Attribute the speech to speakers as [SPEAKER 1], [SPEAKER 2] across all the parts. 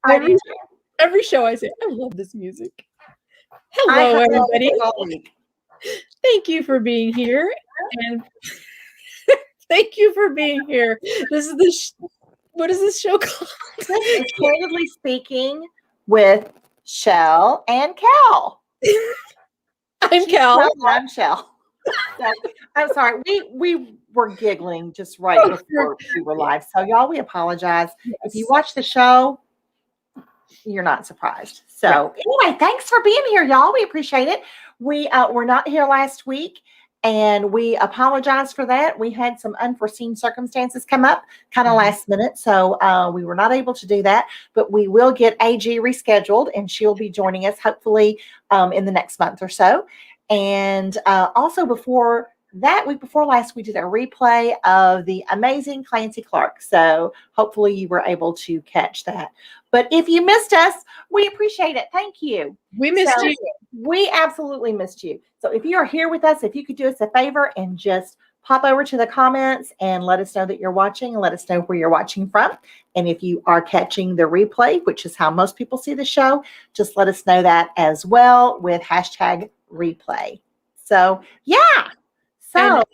[SPEAKER 1] I do.
[SPEAKER 2] Every show I say, I love this music. Hello, everybody. Thank you for being here. And thank you for being here. This is what is this show called?
[SPEAKER 1] This is Candidly Speaking with Shell and Cal.
[SPEAKER 2] I'm Cal.
[SPEAKER 1] I'm Shell. So, I'm sorry. We were giggling just right before we were live. So y'all, we apologize. Yes. If you watch the show, you're not surprised. So anyway, thanks for being here, y'all. We appreciate it. We were not here last week, and we apologize for that. We had some unforeseen circumstances come up kind of last minute, so we were not able to do that, but we will get AG rescheduled, and she'll be joining us hopefully in the next month or so. And also before that, week before last, we did a replay of the amazing Clancy Clark. So hopefully you were able to catch that. But if you missed us, we appreciate it. Thank you.
[SPEAKER 2] We missed you.
[SPEAKER 1] We absolutely missed you. So if you are here with us, if you could do us a favor and just pop over to the comments and let us know that you're watching and let us know where you're watching from. And if you are catching the replay, which is how most people see the show, just let us know that as well with hashtag replay. So yeah. So
[SPEAKER 2] and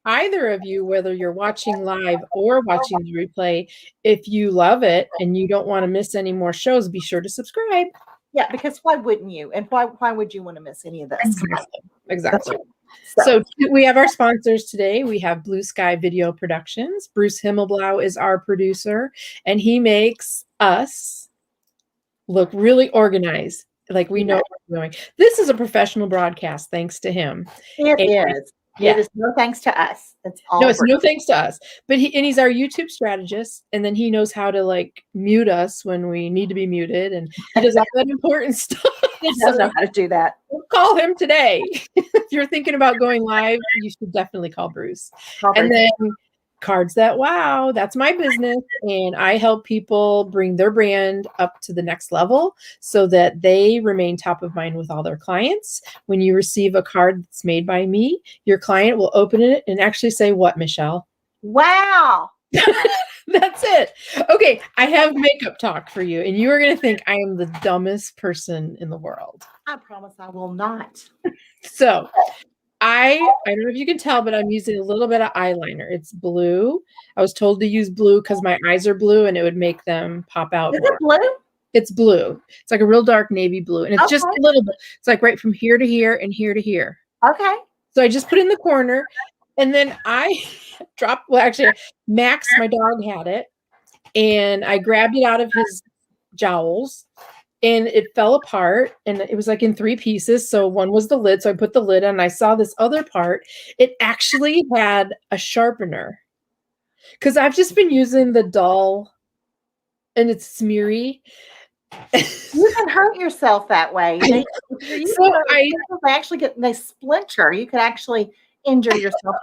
[SPEAKER 2] either of you, whether you're watching live or watching the replay, if you love it and you don't want to miss any more shows, be sure to subscribe.
[SPEAKER 1] Yeah, because why wouldn't you? And why would you want to miss any of this?
[SPEAKER 2] Exactly. So we have our sponsors today. We have Blue Sky Video Productions. Bruce Himmelblau is our producer, and he makes us look really organized. Like we know what we're doing. This is a professional broadcast, thanks to him.
[SPEAKER 1] It is. Yeah. It is no thanks to us. It's all
[SPEAKER 2] it's no thanks to us. But he's our YouTube strategist, and then he knows how to like mute us when we need to be muted, and he does all that important stuff.
[SPEAKER 1] He does know how to do that.
[SPEAKER 2] We'll call him today. If you're thinking about going live, you should definitely call Bruce. And then Cards That Wow, that's my business, and I help people bring their brand up to the next level so that they remain top of mind with all their clients. When you receive a card that's made by me, your client will open it and actually say, "What, Michelle?"
[SPEAKER 1] Wow.
[SPEAKER 2] That's it. Okay, I have makeup talk for you, and you are going to think I am the dumbest person in the world.
[SPEAKER 1] I promise I will not.
[SPEAKER 2] So I don't know if you can tell, but I'm using a little bit of eyeliner. It's blue. I was told to use blue because my eyes are blue and it would make them pop out.
[SPEAKER 1] Is it blue?
[SPEAKER 2] It's blue. It's like a real dark navy blue. And it's just a little bit. It's like right from here to here and here to here.
[SPEAKER 1] Okay.
[SPEAKER 2] So I just put it in the corner. And then I dropped, well, actually, Max, my dog, had it. And I grabbed it out of his jowls. And it fell apart, and it was like in 3 pieces. So one was the lid. So I put the lid on, and I saw this other part. It actually had a sharpener because I've just been using the dull, and it's smeary.
[SPEAKER 1] You can hurt yourself that way. They splinter. You could actually injure yourself.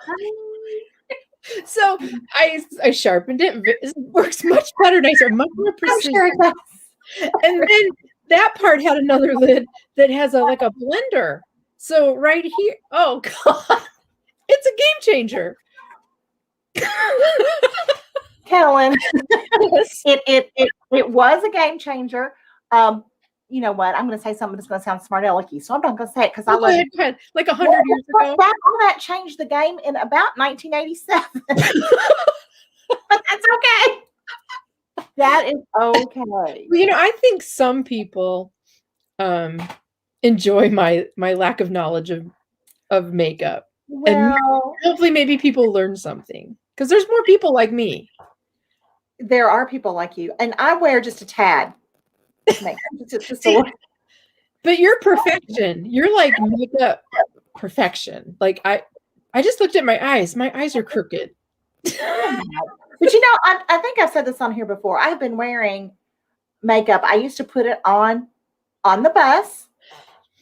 [SPEAKER 2] So I sharpened it. It works much better, nicer, much more precise. And then that part had another lid that has like a blender. So right here, oh God, it's a game changer.
[SPEAKER 1] Kellen, it was a game changer. You know what? I'm going to say something that's going to sound smart alecky, so I'm not going to say it because I love it.
[SPEAKER 2] Go ahead. Like 100 years ago.
[SPEAKER 1] All that changed the game in about 1987. But that's okay. That is okay.
[SPEAKER 2] Well, you know, I think some people enjoy my lack of knowledge of makeup.
[SPEAKER 1] Well,
[SPEAKER 2] and hopefully maybe people learn something because there's more people like me.
[SPEAKER 1] There are people like you, and I wear just a tad makeup.
[SPEAKER 2] But you're perfection. You're like makeup perfection. Like I just looked at my eyes. My eyes are crooked.
[SPEAKER 1] But you know, I think I've said this on here before. I've been wearing makeup. I used to put it on the bus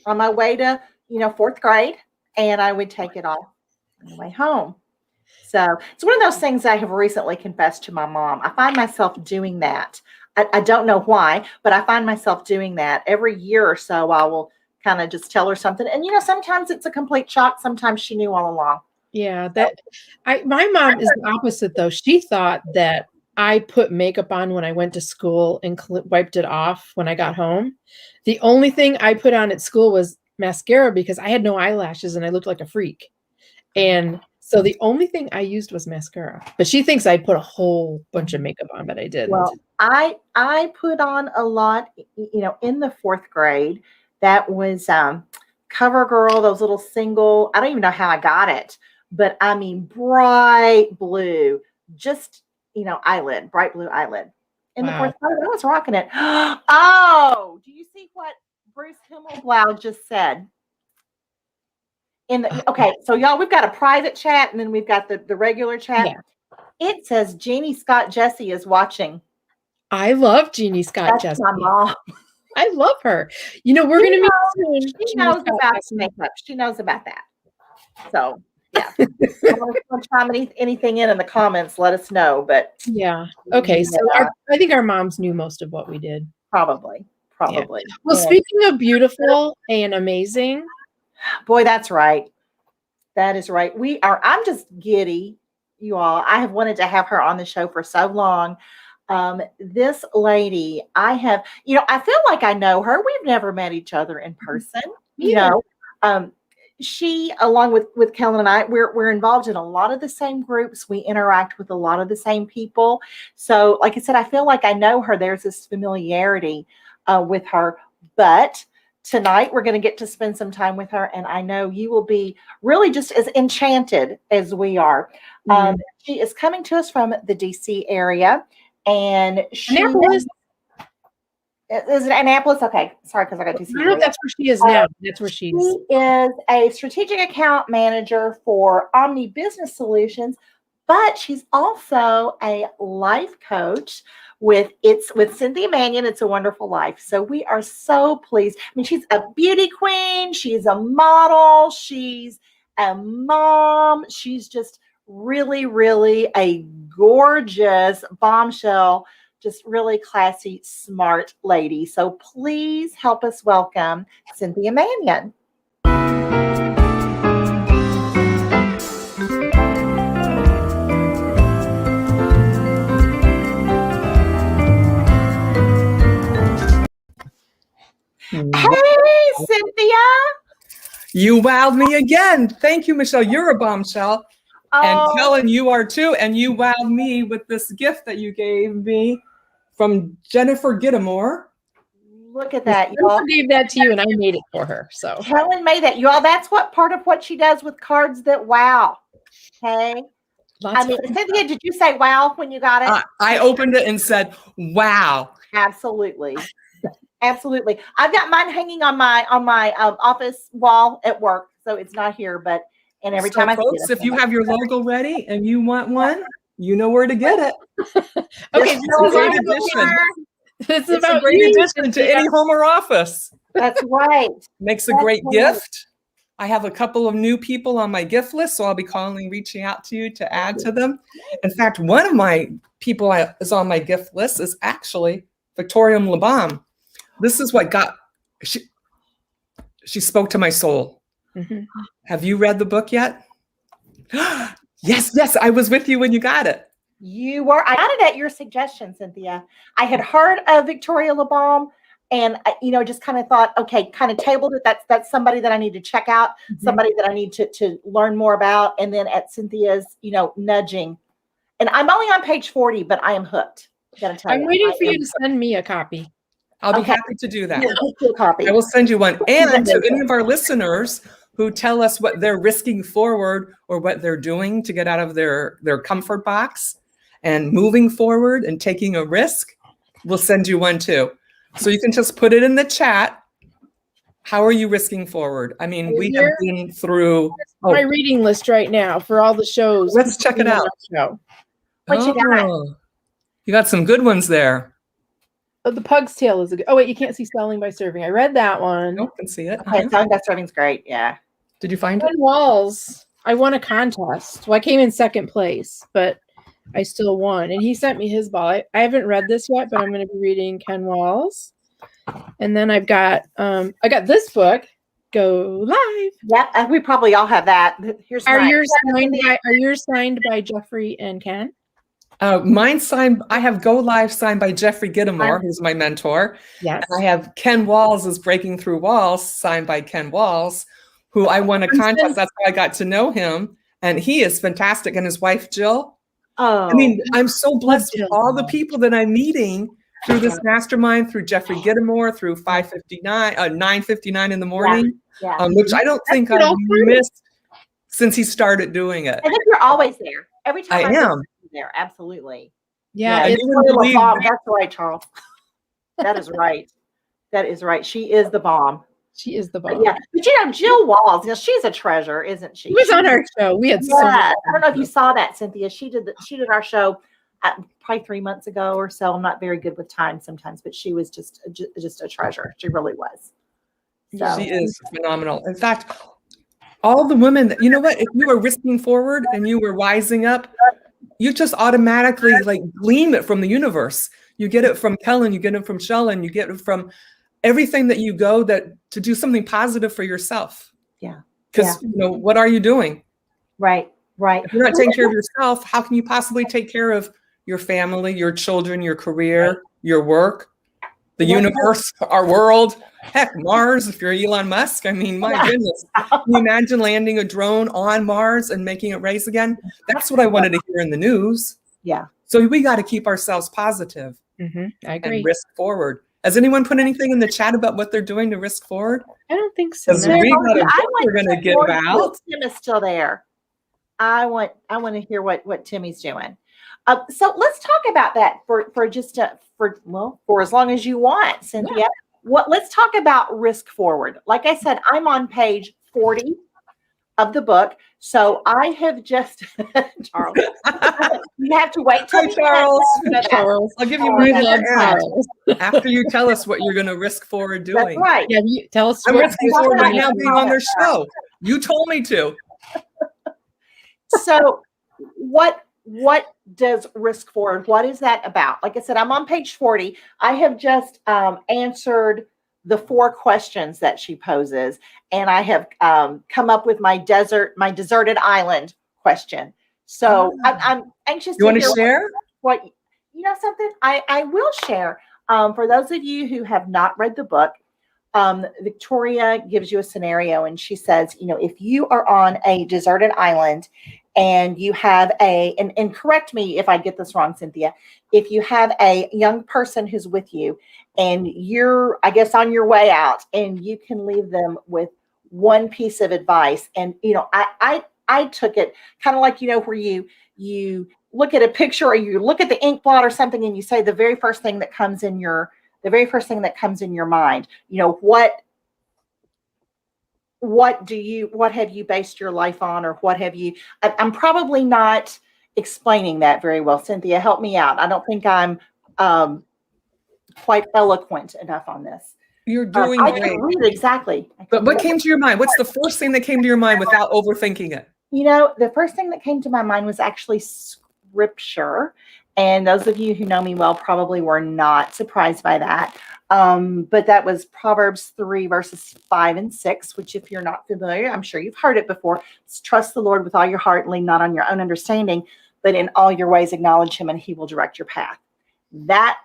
[SPEAKER 1] on my way to, 4th grade, and I would take it off on the way home. So it's one of those things I have recently confessed to my mom. I find myself doing that. I don't know why, but I find myself doing that every year or so. I will kind of just tell her something. And, sometimes it's a complete shock. Sometimes she knew all along.
[SPEAKER 2] Yeah, my mom is the opposite though. She thought that I put makeup on when I went to school and wiped it off when I got home. The only thing I put on at school was mascara because I had no eyelashes and I looked like a freak. And so the only thing I used was mascara. But she thinks I put a whole bunch of makeup on, but I didn't.
[SPEAKER 1] Well, I put on a lot, in the 4th grade. That was CoverGirl, those little single, I don't even know how I got it, but I mean, bright blue, just, bright blue eyelid. In the 4th grade, I was rocking it. Oh, do you see what Bruce Himmelblau just said? Okay, so y'all, we've got a private chat and then we've got the regular chat.
[SPEAKER 2] Yeah.
[SPEAKER 1] It says Jeannie Scott Jesse is watching.
[SPEAKER 2] I love Jeannie Scott Jesse.
[SPEAKER 1] My mom.
[SPEAKER 2] I love her. We're going to meet soon.
[SPEAKER 1] She knows about makeup. She knows about that. So, yeah. If you want to chime anything in the comments, let us know. But
[SPEAKER 2] yeah. Okay. So I think our moms knew most of what we did.
[SPEAKER 1] Probably.
[SPEAKER 2] Yeah. Well, speaking of beautiful and amazing.
[SPEAKER 1] Boy, that's right. That is right. I'm just giddy, you all. I have wanted to have her on the show for so long. This lady, I feel like I know her. We've never met each other in person. She, along with Kellen and I, we're involved in a lot of the same groups. We interact with a lot of the same people. So, like I said, I feel like I know her. There's this familiarity with her. But tonight we're going to get to spend some time with her, and I know you will be really just as enchanted as we are. She is coming to us from the DC area. And
[SPEAKER 2] Annapolis.
[SPEAKER 1] Is it Annapolis? Okay, sorry, because I got DC.
[SPEAKER 2] I don't know if that's where she is now. That's where she is.
[SPEAKER 1] She is a strategic account manager for Omni Business Solutions, but she's also a life coach with Cynthia Manion. It's a Wonderful Life. So we are so pleased. I mean, she's a beauty queen. She's a model. She's a mom. She's just really, really a gorgeous bombshell, just really classy, smart lady. So please help us welcome Cynthia Manion. Hey, Cynthia.
[SPEAKER 3] You wowed me again. Thank you, Michelle. You're a bombshell. And Kellen, you are too. And you wowed me with this gift that you gave me from Jennifer Gittimore.
[SPEAKER 1] Look at that, y'all.
[SPEAKER 2] I gave that to you and I made it for her. So
[SPEAKER 1] Kellen made that. Y'all, that's what part of what she does with cards that wow. Okay. Cynthia, did you say wow when you got it?
[SPEAKER 3] I opened it and said, wow.
[SPEAKER 1] Absolutely. Absolutely. I've got mine hanging on my office wall at work. So it's not here, but and every time I see it,
[SPEAKER 3] if you have your logo ready and you want one, you know where to get it.
[SPEAKER 2] Okay,
[SPEAKER 3] it's a great addition. It's a great addition to any home or office.
[SPEAKER 1] That's right.
[SPEAKER 3] Makes a great gift. I have a couple of new people on my gift list, so I'll be reaching out to you to add to them. In fact, one of my people is on my gift list is actually Victoria Lebam. This is what she spoke to my soul. Mm-hmm. Have you read the book yet? Yes, I was with you when you got it.
[SPEAKER 1] You were. I got it at your suggestion, Cynthia. I had heard of Victoria Lebam and, just kind of thought, okay, kind of tabled it. That's somebody that I need to check out, somebody that I need to learn more about. And then at Cynthia's, nudging. And I'm only on page 40, but I am hooked.
[SPEAKER 2] I'm waiting for you to send me a copy.
[SPEAKER 3] I'll be happy to do that.
[SPEAKER 1] Yeah,
[SPEAKER 3] I will send you one. And to any of our listeners who tell us what they're risking forward or what they're doing to get out of their comfort box and moving forward and taking a risk, we'll send you one too. So you can just put it in the chat. How are you risking forward? I mean, we have been through
[SPEAKER 2] my reading list right now for all the shows.
[SPEAKER 3] Let's check it out.
[SPEAKER 1] What you got?
[SPEAKER 3] You got some good ones there.
[SPEAKER 2] Oh, the Pug's Tale is a good. Oh wait, you can't see Spelling by Serving. I read that one.
[SPEAKER 3] I can see it.
[SPEAKER 1] Okay, Spelling by Serving's great. Yeah.
[SPEAKER 3] Did you find it?
[SPEAKER 2] Walls. I won a contest. Well, I came in second place, but I still won. And he sent me his ball. I haven't read this yet, but I'm going to be reading Ken Walls. And then I've got I got this book, Go Live.
[SPEAKER 1] Yeah, we probably all have that.
[SPEAKER 2] Are yours signed by Jeffrey and Ken?
[SPEAKER 3] Mine signed, I have Go Live signed by Jeffrey Gittimore, who's my mentor.
[SPEAKER 2] Yes.
[SPEAKER 3] And I have Ken Walls is Breaking Through Walls signed by Ken Walls, who I won a contest. That's how I got to know him. And he is fantastic. And his wife, Jill.
[SPEAKER 1] Oh,
[SPEAKER 3] I mean, I'm so blessed with all the people that I'm meeting through this mastermind, through Jeffrey Gittimore, through 9:59 in the morning,
[SPEAKER 1] yeah.
[SPEAKER 3] Which I don't think I've missed since he started doing it.
[SPEAKER 1] I think you're always there. Every time
[SPEAKER 3] I am
[SPEAKER 1] there. Absolutely.
[SPEAKER 2] Yeah.
[SPEAKER 3] It's really
[SPEAKER 1] bomb. That's right, Charles. That is right. That is right. She is the bomb.
[SPEAKER 2] She is the bomb.
[SPEAKER 1] Yeah. But you know, Jill Walls, you know, she's a treasure, isn't she?
[SPEAKER 2] She was on our show. We had so much
[SPEAKER 1] I don't know if you saw that, Cynthia. She did our show probably 3 months ago or so. I'm not very good with time sometimes, but she was just a treasure. She really was. So.
[SPEAKER 3] She is phenomenal. In fact, all the women that, you know what, if you were risking forward and you were rising up, you just automatically like glean it from the universe. You get it from Kellen, you get it from Kellen, you get it from everything that you go to do something positive for yourself.
[SPEAKER 1] Yeah.
[SPEAKER 3] Because you know, what are you doing?
[SPEAKER 1] Right.
[SPEAKER 3] If you're not taking care of yourself, how can you possibly take care of your family, your children, your career, your work, the universe, our world, heck, Mars, if you're Elon Musk? I mean, my goodness. Can you imagine landing a drone on Mars and making it race again? That's what I wanted to hear in the news.
[SPEAKER 1] Yeah.
[SPEAKER 3] So we got to keep ourselves positive
[SPEAKER 2] I agree.
[SPEAKER 3] and risk forward. Has anyone put anything in the chat about what they're doing to risk forward?
[SPEAKER 2] I don't think so.
[SPEAKER 3] Because we got a book we're going to give out.
[SPEAKER 1] Tim is still there. I want to hear what Timmy's doing. So let's talk about that for as long as you want, Cynthia. Yeah. Let's talk about risk forward. Like I said, I'm on page 40 of the book. So I have just Charles. You have to wait till
[SPEAKER 2] Charles.
[SPEAKER 3] I'll give you my after you tell us what you're going to risk forward doing.
[SPEAKER 1] That's right.
[SPEAKER 2] Yeah, you tell us.
[SPEAKER 3] I'm risking forward right now being on their show. You told me to.
[SPEAKER 1] So what does risk forward? What is that about? Like I said, I'm on page 40. I have just answered the 4 questions that she poses, and I have come up with my deserted island question. So I'm anxious.
[SPEAKER 3] You want to share?
[SPEAKER 1] What you know? Something I will share. For those of you who have not read the book, Victoria gives you a scenario, and she says, you know, if you are on a deserted island and you have and correct me if I get this wrong, Cynthia, if you have a young person who's with you and you're, I guess, on your way out, and you can leave them with one piece of advice. And, you know, I took it kind of like, you know, where you look at a picture or you look at the ink blot or something and you say the very first thing that comes in your mind, you know, what have you based your life on, or what have you, I'm probably not explaining that very well. Cynthia, help me out. I don't think I'm quite eloquent enough on this.
[SPEAKER 3] You're doing
[SPEAKER 1] I
[SPEAKER 3] great.
[SPEAKER 1] can read it exactly.
[SPEAKER 3] But what came to your mind? What's the first thing that came to your mind without overthinking it?
[SPEAKER 1] You know, the first thing that came to my mind was actually scripture. And those of you who know me well probably were not surprised by that. But that was Proverbs 3 verses 5 and 6, which if you're not familiar, I'm sure you've heard it before. It's trust the Lord with all your heart and lean not on your own understanding, but in all your ways acknowledge him and he will direct your path. That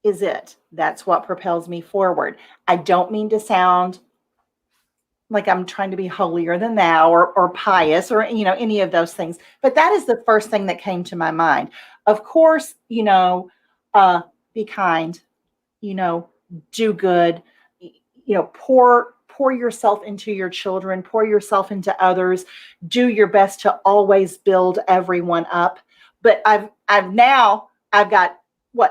[SPEAKER 1] is it. That's what propels me forward. I don't mean to sound like I'm trying to be holier than thou or pious or, you know, any of those things. But that is the first thing that came to my mind. Of course, you know, be kind, you know, do good, you know, pour yourself into your children, pour yourself into others, do your best to always build everyone up. But I've got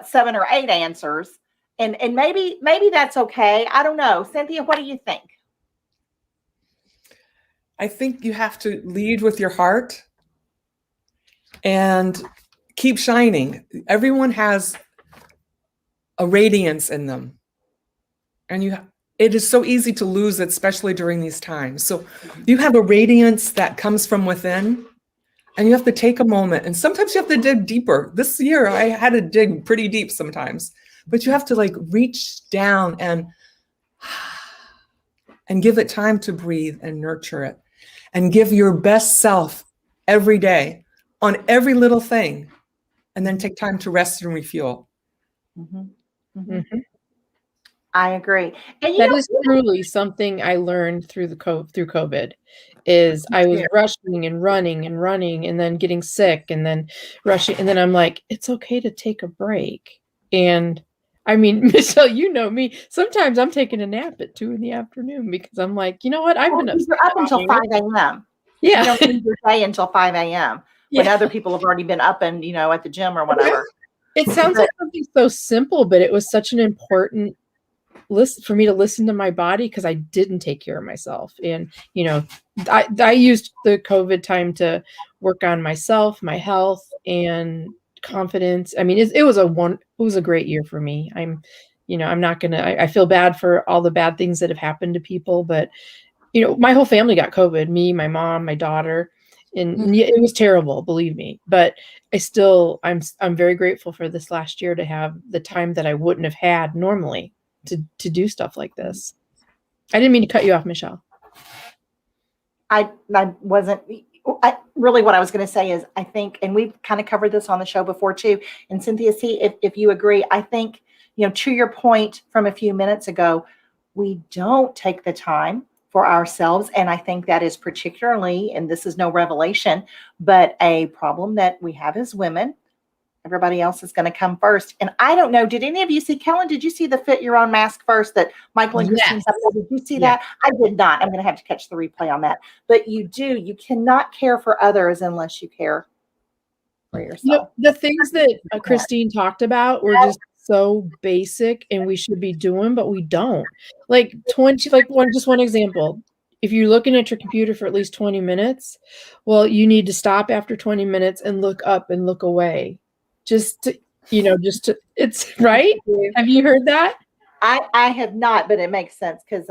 [SPEAKER 1] 7 or 8 answers, and maybe that's okay. I don't know. Cynthia, what do you think?
[SPEAKER 3] I think you have to lead with your heart and keep shining. Everyone has a radiance in them, and it is so easy to lose it, especially during these times. So you have a radiance that comes from within, and you have to take a moment, and sometimes you have to dig deeper. This year I had to dig pretty deep sometimes, but you have to like reach down and give it time to breathe and nurture it, and give your best self every day on every little thing. and then take time to rest and refuel.
[SPEAKER 1] I agree. And
[SPEAKER 2] that is truly something I learned through COVID is I was rushing and running and then getting sick and then rushing. And then I'm like, it's okay to take a break. And I mean, Michelle, you know me. Sometimes I'm taking a nap at 2 p.m. because I'm like, you know what? I've been
[SPEAKER 1] up until 5 a.m.
[SPEAKER 2] Yeah.
[SPEAKER 1] You don't leave your day until 5 a.m. when other people have already been up and, at the gym or whatever.
[SPEAKER 2] It sounds like something so simple, but it was such an important list for me to listen to my body because I didn't take care of myself. And, I used the COVID time to work on myself, my health and confidence. I mean, it was a great year for me. I'm not going to, I feel bad for all the bad things that have happened to people, but my whole family got COVID, me, my mom, my daughter, and it was terrible, believe me. But I'm very grateful for this last year to have the time that I wouldn't have had normally to do stuff like this. I didn't mean to cut you off, Michelle.
[SPEAKER 1] I wasn't. Really what I was going to say is I think, and we've kind of covered this on the show before too, and Cynthia, see if you agree, I think, to your point from a few minutes ago, we don't take the time for ourselves. And I think that is particularly, and this is no revelation, but a problem that we have as women. Everybody else is going to come first. And I don't know, did any of you see, Kellen, did you see the Fit Your Own Mask First that Michael and Christine did you see that? I did not. I'm going to have to catch the replay on that. But you cannot care for others unless you care for yourself.
[SPEAKER 2] The things that Christine talked about were just so basic and we should be doing, but we don't. Just one example. If you're looking at your computer for at least 20 minutes, well, you need to stop after 20 minutes and look up and look away. It's right. Have you heard that?
[SPEAKER 1] I have not, but it makes sense because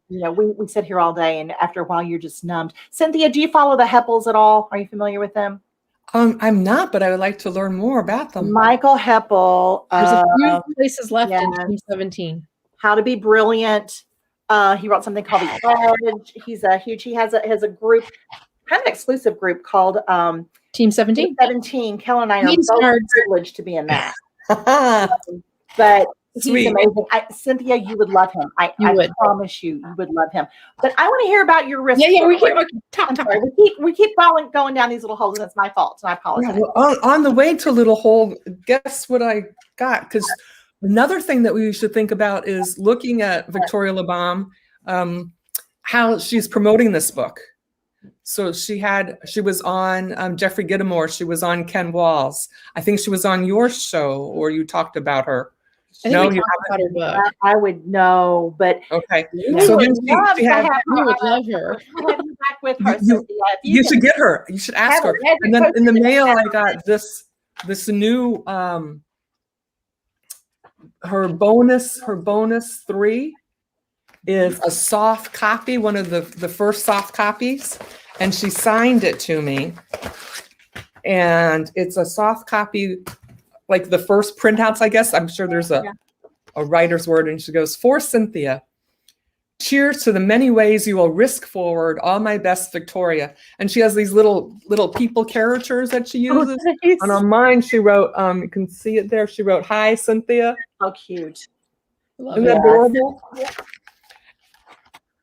[SPEAKER 1] we sit here all day and after a while you're just numbed. Cynthia, do you follow the Heppels at all? Are you familiar with them?
[SPEAKER 3] I'm not, but I would like to learn more about them.
[SPEAKER 1] Michael Heppel.
[SPEAKER 2] There's a few places left in 2017.
[SPEAKER 1] How to Be Brilliant. He wrote something called The Edge. He has a group, kind of exclusive group called
[SPEAKER 2] Team 17.
[SPEAKER 1] Team 17. Kellen and I are both privileged to be in that. But he's amazing. Cynthia, you would love him. I promise you would love him. But I want to hear about your risk.
[SPEAKER 2] Yeah, we
[SPEAKER 1] keep going down these little holes, and it's my fault, and I apologize.
[SPEAKER 3] Yeah, well, on the way to Little Hole, guess what I got? Because another thing that we should think about is looking at Victoria Labalme, how she's promoting this book. So she was on Jeffrey Gittimore. She was on Ken Walls. I think she was on your show, or you talked about her.
[SPEAKER 2] No, you haven't. About her book.
[SPEAKER 1] I would know, but
[SPEAKER 3] okay. So then
[SPEAKER 2] we would love her.
[SPEAKER 1] We'll have you back with her.
[SPEAKER 3] You should get her. You should ask her. And then in the mail, I got this new her bonus 3 is a soft copy, one of the first soft copies, and she signed it to me. And it's a soft copy, like the first printouts, I guess. I'm sure there's a writer's word, and she goes, "For Cynthia, cheers to the many ways you will risk forward. All my best, Victoria." And she has these little people characters that she uses. Oh, nice. And on mine, she wrote, you can see it there. She wrote, "Hi, Cynthia."
[SPEAKER 1] How cute.
[SPEAKER 3] Isn't that adorable? Yeah.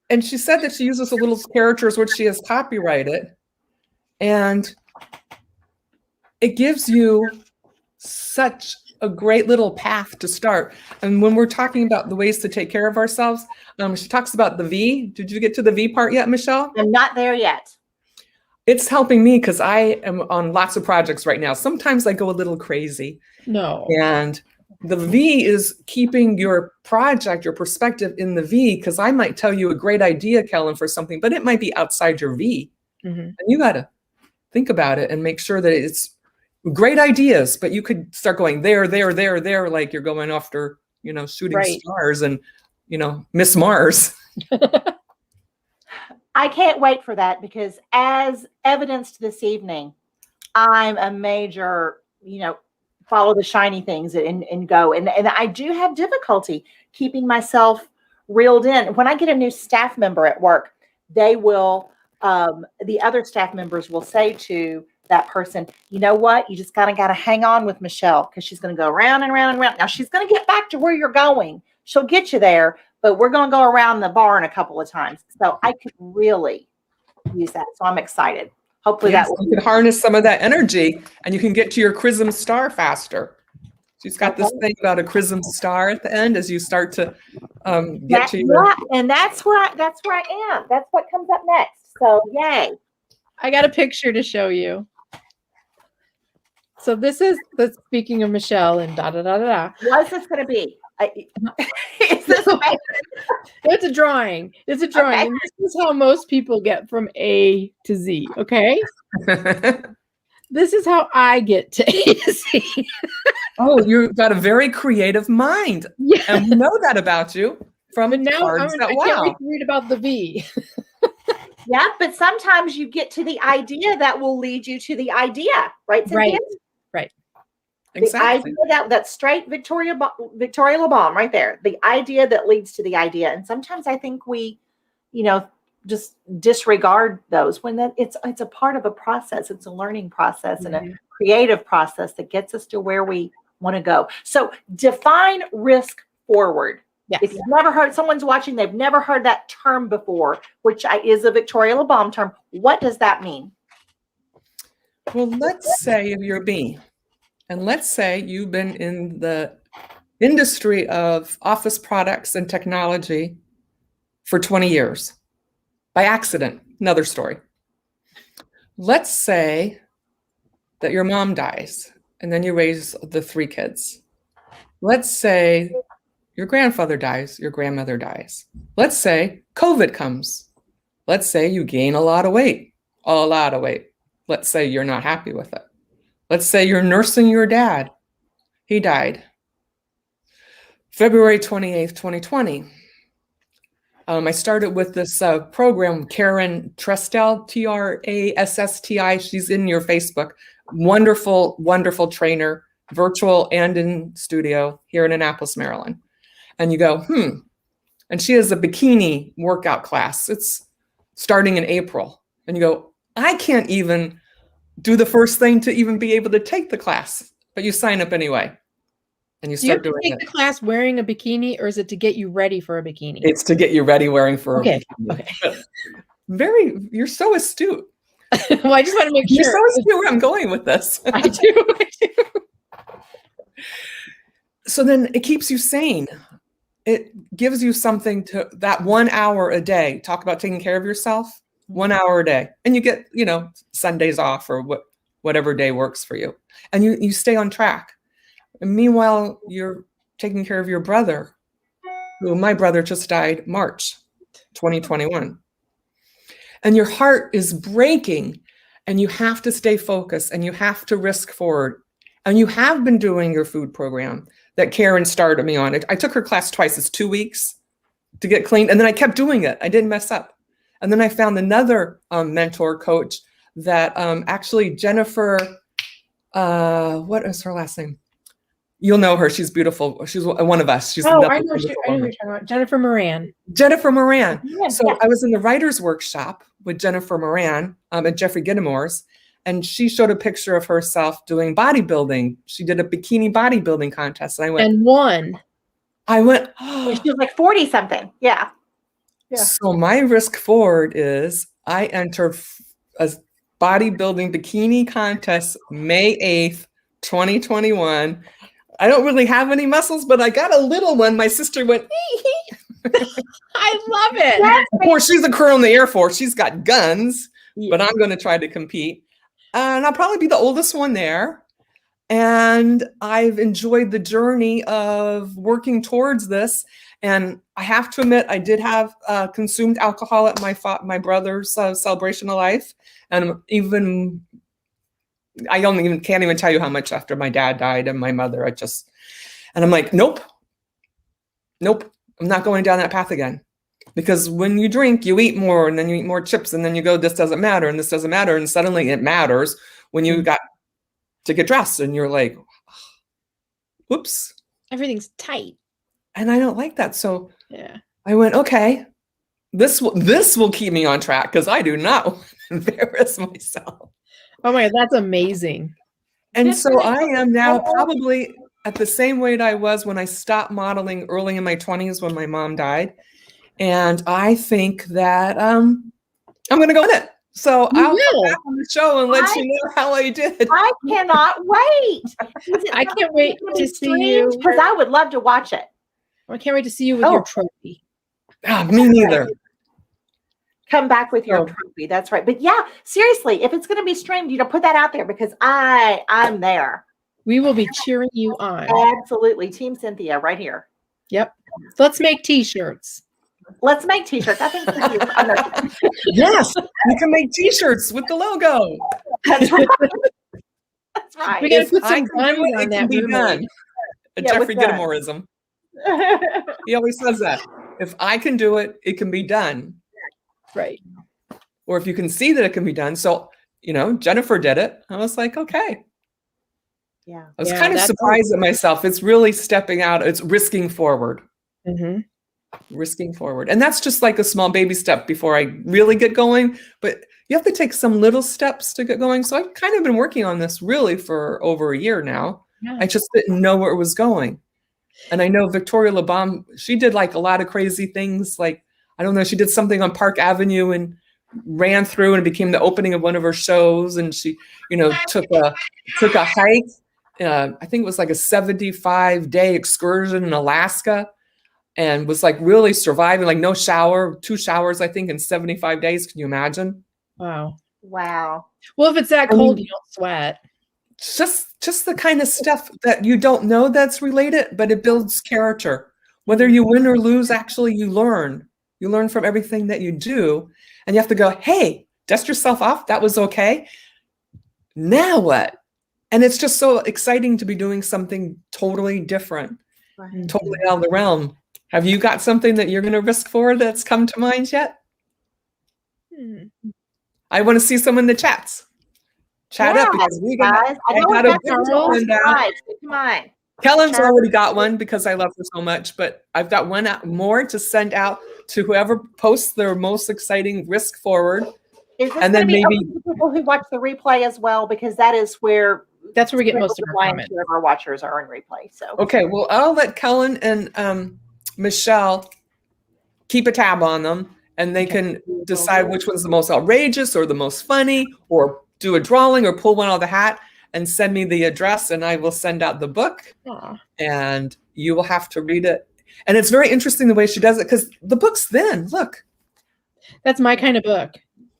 [SPEAKER 3] And she said that she uses the little characters which she has copyrighted. And it gives you such a great little path to start. And when we're talking about the ways to take care of ourselves, she talks about the V. Did you get to the V part yet, Michelle?
[SPEAKER 1] I'm not there yet.
[SPEAKER 3] It's helping me because I am on lots of projects right now. Sometimes I go a little crazy.
[SPEAKER 2] No.
[SPEAKER 3] And the V is keeping your project, your perspective in the V, because I might tell you a great idea, Kellen, for something, but it might be outside your V. Mm-hmm. And you got to think about it and make sure that it's great ideas, but you could start going there, like you're going after, shooting stars and, Miss Mars.
[SPEAKER 1] I can't wait for that because as evidenced this evening, I'm a major, follow the shiny things and go. And I do have difficulty keeping myself reeled in. When I get a new staff member at work, they will, the other staff members will say to that person, you know what? You just kind of got to hang on with Michelle because she's going to go around and around and around. Now she's going to get back to where you're going. She'll get you there, but we're going to go around the barn a couple of times. So I could really use that. So I'm excited. Hopefully
[SPEAKER 3] Yes,
[SPEAKER 1] that will
[SPEAKER 3] you can harness some of that energy and you can get to your chrism star faster. She's got this thing about a chrism star at the end as you start to get to your.
[SPEAKER 1] Yeah, and that's where I am. That's what comes up next. So yay.
[SPEAKER 2] I got a picture to show you. So this is the speaking of Michelle and da da da da da.
[SPEAKER 1] What is this going to be? Is this
[SPEAKER 2] It's a drawing. It's a drawing.
[SPEAKER 1] Okay.
[SPEAKER 2] And this is how most people get from A to Z. Okay. This is how I get to A to Z.
[SPEAKER 3] Oh, you've got a very creative mind.
[SPEAKER 2] Yeah.
[SPEAKER 3] And we know that about you from
[SPEAKER 2] But now
[SPEAKER 3] cards
[SPEAKER 2] I
[SPEAKER 3] that
[SPEAKER 2] can't wait
[SPEAKER 3] wow.
[SPEAKER 2] to read about the V.
[SPEAKER 1] Yeah, but sometimes you get to the idea that will lead you to the idea, right? Cynthia?
[SPEAKER 2] Right.
[SPEAKER 3] Exactly.
[SPEAKER 1] The idea that's straight Victoria LeBon right there. The idea that leads to the idea. And sometimes I think we, just disregard those when it's a part of a process. It's a learning process and a creative process that gets us to where we want to go. So define risk forward.
[SPEAKER 2] Yes.
[SPEAKER 1] If you've never heard, someone's watching, they've never heard that term before, which is a Victoria LeBon term. What does that mean?
[SPEAKER 3] Well, let's say you're me, and let's say you've been in the industry of office products and technology for 20 years by accident. Another story. Let's say that your mom dies and then you raise the 3 kids. Let's say your grandfather dies, your grandmother dies. Let's say COVID comes. Let's say you gain a lot of weight. Let's say you're not happy with it. Let's say you're nursing your dad. He died. February 28th, 2020. I started with this program, Karen Trestel, Trassti. She's in your Facebook. Wonderful, wonderful trainer, virtual and in studio here in Annapolis, Maryland. And you go, And she has a bikini workout class. It's starting in April. And you go, I can't even do the first thing to even be able to take the class. But you sign up anyway. And you start doing it. Do you have to
[SPEAKER 2] take the class wearing a bikini, or is it to get you ready for a bikini?
[SPEAKER 3] It's to get you ready wearing for a bikini.
[SPEAKER 2] Okay.
[SPEAKER 3] You're so astute.
[SPEAKER 2] Well, I just want to make sure.
[SPEAKER 3] You're so astute where I'm going with this.
[SPEAKER 2] I do.
[SPEAKER 3] So then it keeps you sane. It gives you something to that 1 hour a day. Talk about taking care of yourself, 1 hour a day. And you get, Sundays off or whatever day works for you. And you stay on track. And meanwhile, you're taking care of your brother, who my brother just died March 2021. And your heart is breaking and you have to stay focused and you have to risk forward. And you have been doing your food program that Karen started me on. I took her class twice. It's 2 weeks to get clean. And then I kept doing it. I didn't mess up. And then I found another mentor coach that actually Jennifer, what is her last name? You'll know her. She's beautiful. She's one of us. She's
[SPEAKER 2] I know who you're talking about. Jennifer Moran.
[SPEAKER 3] Jennifer Moran.
[SPEAKER 1] Yes,
[SPEAKER 3] So
[SPEAKER 1] yes.
[SPEAKER 3] I was in the writer's workshop with Jennifer Moran at Jeffrey Gittimore's, and she showed a picture of herself doing bodybuilding. She did a bikini bodybuilding contest. And I went,
[SPEAKER 2] And won.
[SPEAKER 3] oh.
[SPEAKER 1] She was like 40 something. Yeah.
[SPEAKER 3] So my risk forward is I enter a bodybuilding bikini contest May 8th, 2021. I don't really have any muscles, but I got a little one. My sister went,
[SPEAKER 2] I love it.
[SPEAKER 1] Yes.
[SPEAKER 3] Of course, she's a colonel in the Air Force. She's got guns,
[SPEAKER 2] Yeah.
[SPEAKER 3] but I'm going to try to compete. And I'll probably be the oldest one there. And I've enjoyed the journey of working towards this. And I have to admit, I did have consumed alcohol at my brother's celebration of life. And can't even tell you how much after my dad died and my mother, and I'm like, nope, I'm not going down that path again. Because when you drink, you eat more and then you eat more chips and then you go, this doesn't matter and this doesn't matter. And suddenly it matters when you got to get dressed and you're like, whoops.
[SPEAKER 2] Everything's tight.
[SPEAKER 3] And I don't like that. So
[SPEAKER 2] Yeah.
[SPEAKER 3] I went, okay, this will keep me on track because I do not want to embarrass myself.
[SPEAKER 2] Oh my God, that's amazing.
[SPEAKER 3] And so I am now probably at the same weight I was when I stopped modeling early in my 20s when my mom died. And I think that I'm going to go in it. So I'll come back on the show and let you know how I did.
[SPEAKER 1] I cannot wait.
[SPEAKER 2] I can't wait to see you.
[SPEAKER 1] Because I would love to watch it.
[SPEAKER 2] I can't wait to see you with your trophy.
[SPEAKER 3] Oh, me neither.
[SPEAKER 1] Come back with your trophy. That's right. But yeah, seriously, if it's going to be streamed, put that out there because I'm there.
[SPEAKER 2] We will be cheering you on.
[SPEAKER 1] Absolutely. Team Cynthia right here.
[SPEAKER 2] Yep. Let's make t-shirts.
[SPEAKER 1] Let's make t-shirts. I think
[SPEAKER 3] yes, we can make t-shirts with the logo.
[SPEAKER 1] That's right. That's right.
[SPEAKER 2] We got to put some guns on that.
[SPEAKER 3] Be done. A Jeffrey Gitomorism. He always says that. If I can do it, it can be done.
[SPEAKER 2] Right.
[SPEAKER 3] Or if you can see that it can be done. So, Jennifer did it. I was like, okay.
[SPEAKER 1] Yeah.
[SPEAKER 3] I was kind of surprised at myself. It's really stepping out. It's risking forward.
[SPEAKER 2] Mm-hmm.
[SPEAKER 3] Risking forward. And that's just like a small baby step before I really get going. But you have to take some little steps to get going. So I've kind of been working on this really for over a year now. Yeah. I just didn't know where it was going. And I know Victoria LeBomb, she did like a lot of crazy things. Like, I don't know, she did something on Park Avenue and ran through and it became the opening of one of her shows. And she, took a hike. I think it was like a 75-day excursion in Alaska and was like really surviving, like no shower, 2 showers, I think, in 75 days. Can you imagine?
[SPEAKER 2] Wow.
[SPEAKER 1] Wow.
[SPEAKER 2] Well, if it's that cold, you don't sweat.
[SPEAKER 3] Just the kind of stuff that you don't know that's related, but it builds character. Whether you win or lose, actually, you learn. You learn from everything that you do. And you have to go, hey, dust yourself off. That was okay. Now what? And it's just so exciting to be doing something totally different, totally out of the realm. Have you got something that you're going to risk for that's come to mind yet? I want to see some in the chats. Chat up because we got a good one. Kellen's already got one because I love her so much, but I've got one more to send out to whoever posts their most exciting risk forward.
[SPEAKER 1] Is this and then maybe people who watch the replay as well, because that's where
[SPEAKER 2] we get most of our comments.
[SPEAKER 1] Our watchers are in replay. So
[SPEAKER 3] okay, well, I'll let Kellen and Michelle keep a tab on them, and they can decide which one's the most outrageous or the most funny, or do a drawing or pull one out of the hat and send me the address, and I will send out the book. Aww. And you will have to read it. And it's very interesting the way she does it because the book's thin. Look,
[SPEAKER 2] that's my kind of book.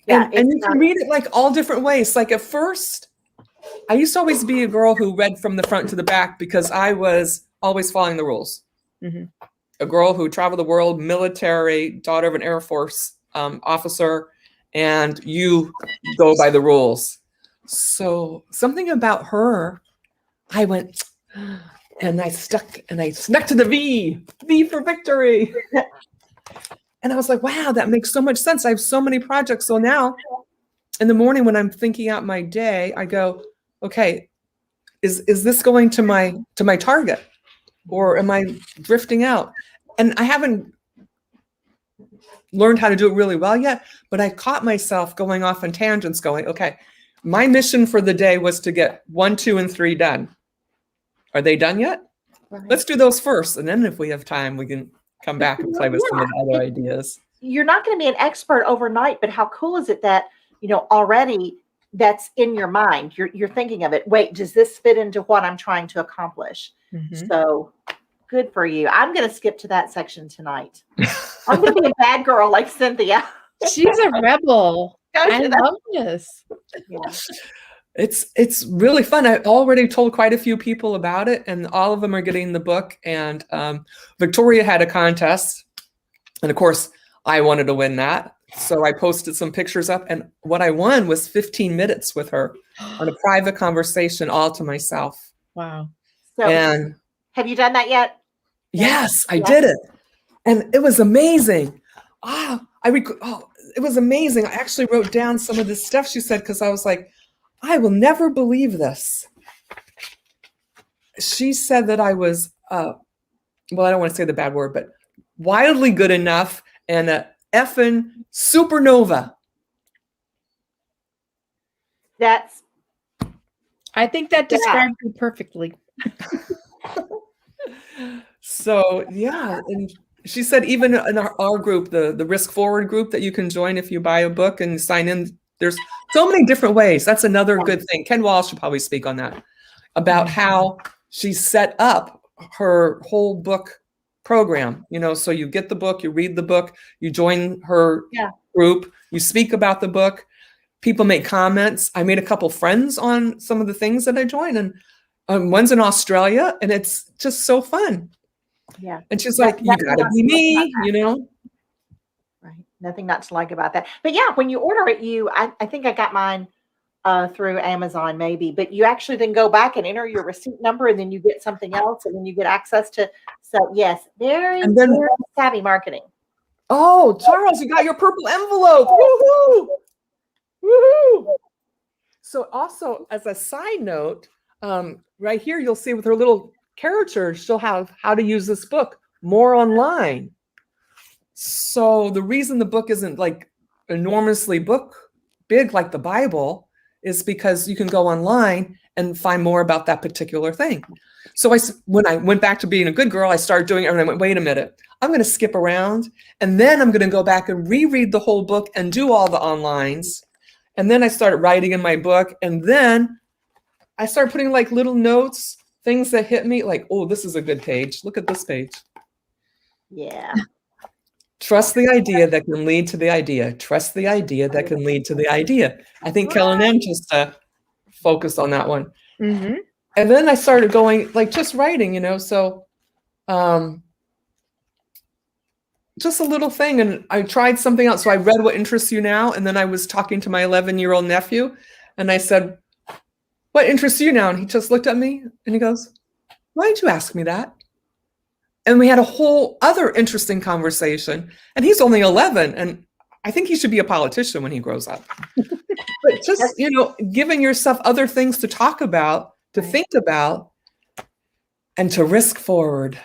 [SPEAKER 3] And you can read it like all different ways. Like at first, I used to always be a girl who read from the front to the back because I was always following the rules. Mm-hmm. A girl who traveled the world, military, daughter of an Air Force officer, and you go by the rules. So something about her, I went and I snuck to the V for victory. And I was like, wow, that makes so much sense. I have so many projects. So now in the morning when I'm thinking out my day, I go, okay, is this going to my target or am I drifting out? And I haven't learned how to do it really well yet, but I caught myself going off on tangents going, okay, my mission for the day was to get 1, 2, and 3 done. Are they done yet? Right. Let's do those first. And then if we have time, we can come back and play with some of the other ideas.
[SPEAKER 1] You're not going to be an expert overnight, but how cool is it that, already that's in your mind. You're thinking of it. Wait, does this fit into what I'm trying to accomplish? Mm-hmm. So good for you. I'm going to skip to that section tonight. I'm going to be a bad girl like Cynthia.
[SPEAKER 2] She's a rebel. I love this.
[SPEAKER 1] Yeah.
[SPEAKER 3] It's really fun. I already told quite a few people about it, and all of them are getting the book. And Victoria had a contest, and of course, I wanted to win that. So I posted some pictures up, and what I won was 15 minutes with her on a private conversation, all to myself.
[SPEAKER 2] Wow!
[SPEAKER 1] So, and have you done that yet?
[SPEAKER 3] Yes, I did it, and it was amazing. It was amazing. I actually wrote down some of the stuff she said because I was like, I will never believe this. She said that I was, I don't want to say the bad word, but wildly good enough and a effing supernova.
[SPEAKER 1] That's
[SPEAKER 2] I think that describes you perfectly.
[SPEAKER 3] So yeah, and she said even in our group, the Risk Forward group that you can join if you buy a book and sign in, there's so many different ways. That's another good thing. Ken Walsh should probably speak on that, about how she set up her whole book program. So you get the book, you read the book, you join her group, you speak about the book, people make comments. I made a couple friends on some of the things that I joined, and one's in Australia, and it's just so fun.
[SPEAKER 1] Yeah.
[SPEAKER 3] And she's like, you gotta be me,
[SPEAKER 1] Right. Nothing not to like about that. But yeah, when you order it, I think I got mine through Amazon maybe, but you actually then go back and enter your receipt number, and then you get something else, and then you get access to. So yes, very savvy marketing.
[SPEAKER 3] Oh, Charles, you got your purple envelope. Woohoo! Woohoo! So also, as a side note, right here, you'll see with her little character, she'll have how to use this book more online. So the reason the book isn't like enormously big like the Bible is because you can go online and find more about that particular thing. So when I went back to being a good girl, I started doing it, and I went, wait a minute, I'm going to skip around, and then I'm going to go back and reread the whole book and do all the onlines. And then I started writing in my book, and then I started putting like little notes, things that hit me, like, oh, this is a good page. Look at this page.
[SPEAKER 1] Yeah.
[SPEAKER 3] Trust the idea that can lead to the idea. Trust the idea that can lead to the idea. I think Kellen M just focused on that one.
[SPEAKER 2] Mm-hmm.
[SPEAKER 3] And then I started going, like, just writing, so just a little thing. And I tried something else. So I read What Interests You Now. And then I was talking to my 11-year-old nephew, and I said, what interests you now? And he just looked at me and he goes, why did you ask me that? And we had a whole other interesting conversation. And he's only 11. And I think he should be a politician when he grows up. But just, giving yourself other things to talk about, to think about, and to risk forward.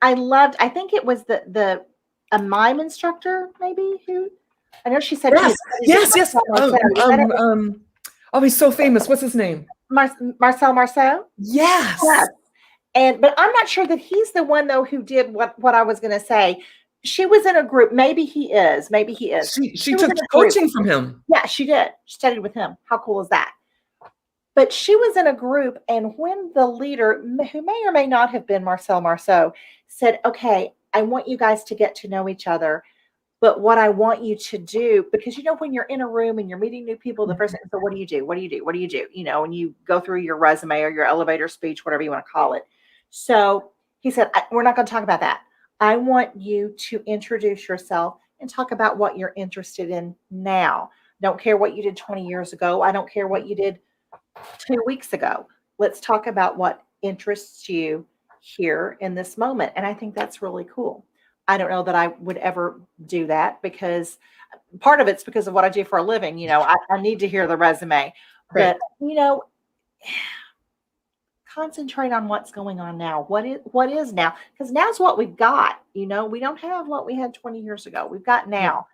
[SPEAKER 1] I loved, I think it was a mime instructor, maybe, who, I know she said.
[SPEAKER 3] Yes. Oh, he's so famous. What's his name?
[SPEAKER 1] Marcel Marceau?
[SPEAKER 3] Yes.
[SPEAKER 1] But I'm not sure that he's the one, though, who did what I was going to say. She was in a group. Maybe he is.
[SPEAKER 3] She took coaching from him.
[SPEAKER 1] Yeah, she did. She studied with him. How cool is that? But she was in a group, and when the leader, who may or may not have been Marcel Marceau, said, okay, I want you guys to get to know each other. But what I want you to do, because, when you're in a room and you're meeting new people, the first thing is, so what do you do? What do you do? What do you do? And you go through your resume or your elevator speech, whatever you want to call it. So he said, we're not going to talk about that. I want you to introduce yourself and talk about what you're interested in now. Don't care what you did 20 years ago. I don't care what you did 2 weeks ago. Let's talk about what interests you here in this moment. And I think that's really cool. I don't know that I would ever do that, because part of it's because of what I do for a living. I need to hear the resume, but concentrate on what's going on now. What is now? Because now's what we've got. We don't have what we had 20 years ago. We've got now.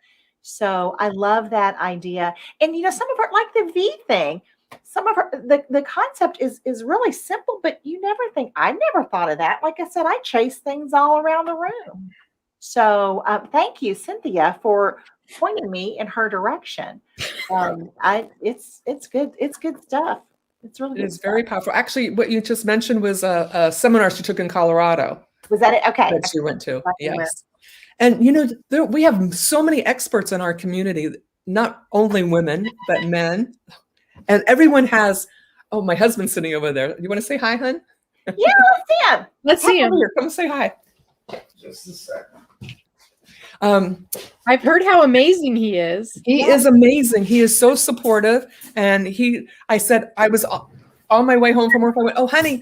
[SPEAKER 1] So I love that idea. And some of her, like the V thing, some of her, the concept is really simple, but I never thought of that. Like I said, I chase things all around the room. So thank you, Cynthia, for pointing me in her direction. It's good. It's good stuff. It's really good.
[SPEAKER 3] It's very powerful. Actually, what you just mentioned was a seminar she took in Colorado.
[SPEAKER 1] Was that it? Okay.
[SPEAKER 3] That she went to. Yes. And we have so many experts in our community, not only women, but men. And everyone has, oh, my husband's sitting over there. You want to say hi, hun?
[SPEAKER 1] Yeah, let's see him.
[SPEAKER 2] Let's see him.
[SPEAKER 3] Here. Come say hi.
[SPEAKER 4] Just a second.
[SPEAKER 2] I've heard how amazing he is.
[SPEAKER 3] He is amazing. He is so supportive. And I said, I was on my way home from work. I went, oh, honey,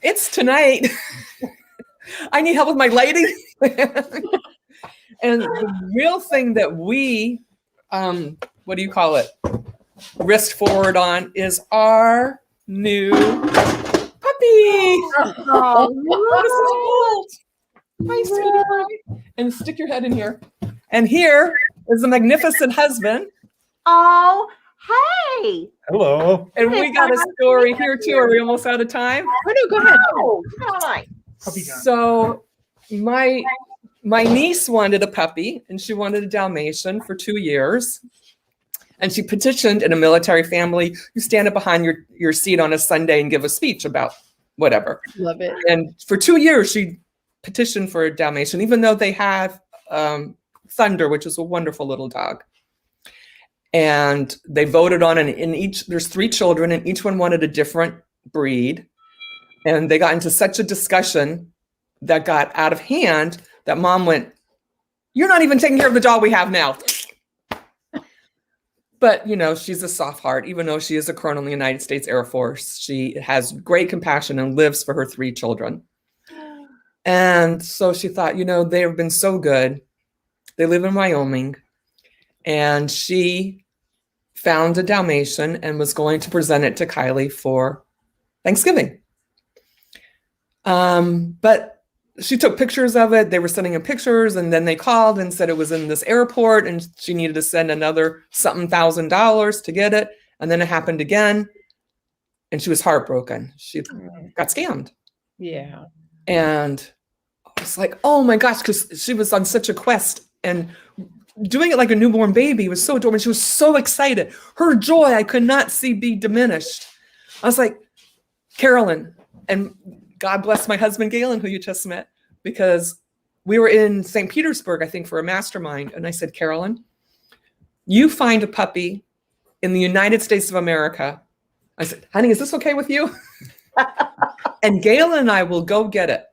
[SPEAKER 3] it's tonight. I need help with my lighting. And the real thing that we, what do you call it? Risk forward on is our new puppy. Oh, hi, sweetie. And stick your head in here. And here is the magnificent husband.
[SPEAKER 1] Oh, hey.
[SPEAKER 4] Hello.
[SPEAKER 3] And we got a story here too. Are we almost out of time?
[SPEAKER 2] Oh no, go ahead.
[SPEAKER 1] Oh, hi.
[SPEAKER 4] Puppy done.
[SPEAKER 3] So my niece wanted a puppy, and she wanted a Dalmatian for 2 years. And she petitioned in a military family. You stand up behind your seat on a Sunday and give a speech about whatever.
[SPEAKER 2] Love it.
[SPEAKER 3] And for 2 years, she petitioned for a Dalmatian, even though they have Thunder, which is a wonderful little dog. And they voted on, and in each, there's 3 children, and each one wanted a different breed. And they got into such a discussion that got out of hand that mom went, "You're not even taking care of the dog we have now." But, you know, she's a soft heart. Even though she is a colonel in the United States Air Force, she has great compassion and lives for her 3 children. And so she thought, you know, they have been so good. They live in Wyoming. And she found a Dalmatian and was going to present it to Kylie for Thanksgiving. But she took pictures of it. They were sending him pictures, and then they called and said it was in this airport, and she needed to send another something $1,000 to get it. And then it happened again, and she was heartbroken. She got scammed.
[SPEAKER 2] Yeah.
[SPEAKER 3] And I was like, oh my gosh, because she was on such a quest, and doing it like a newborn baby was so adorable. She was so excited. Her joy, I could not see be diminished. I was like, Carolyn, and God bless my husband, Galen, who you just met, because we were in St. Petersburg, I think, for a mastermind. And I said, Carolyn, you find a puppy in the United States of America. I said, honey, is this okay with you? And Galen and I will go get it,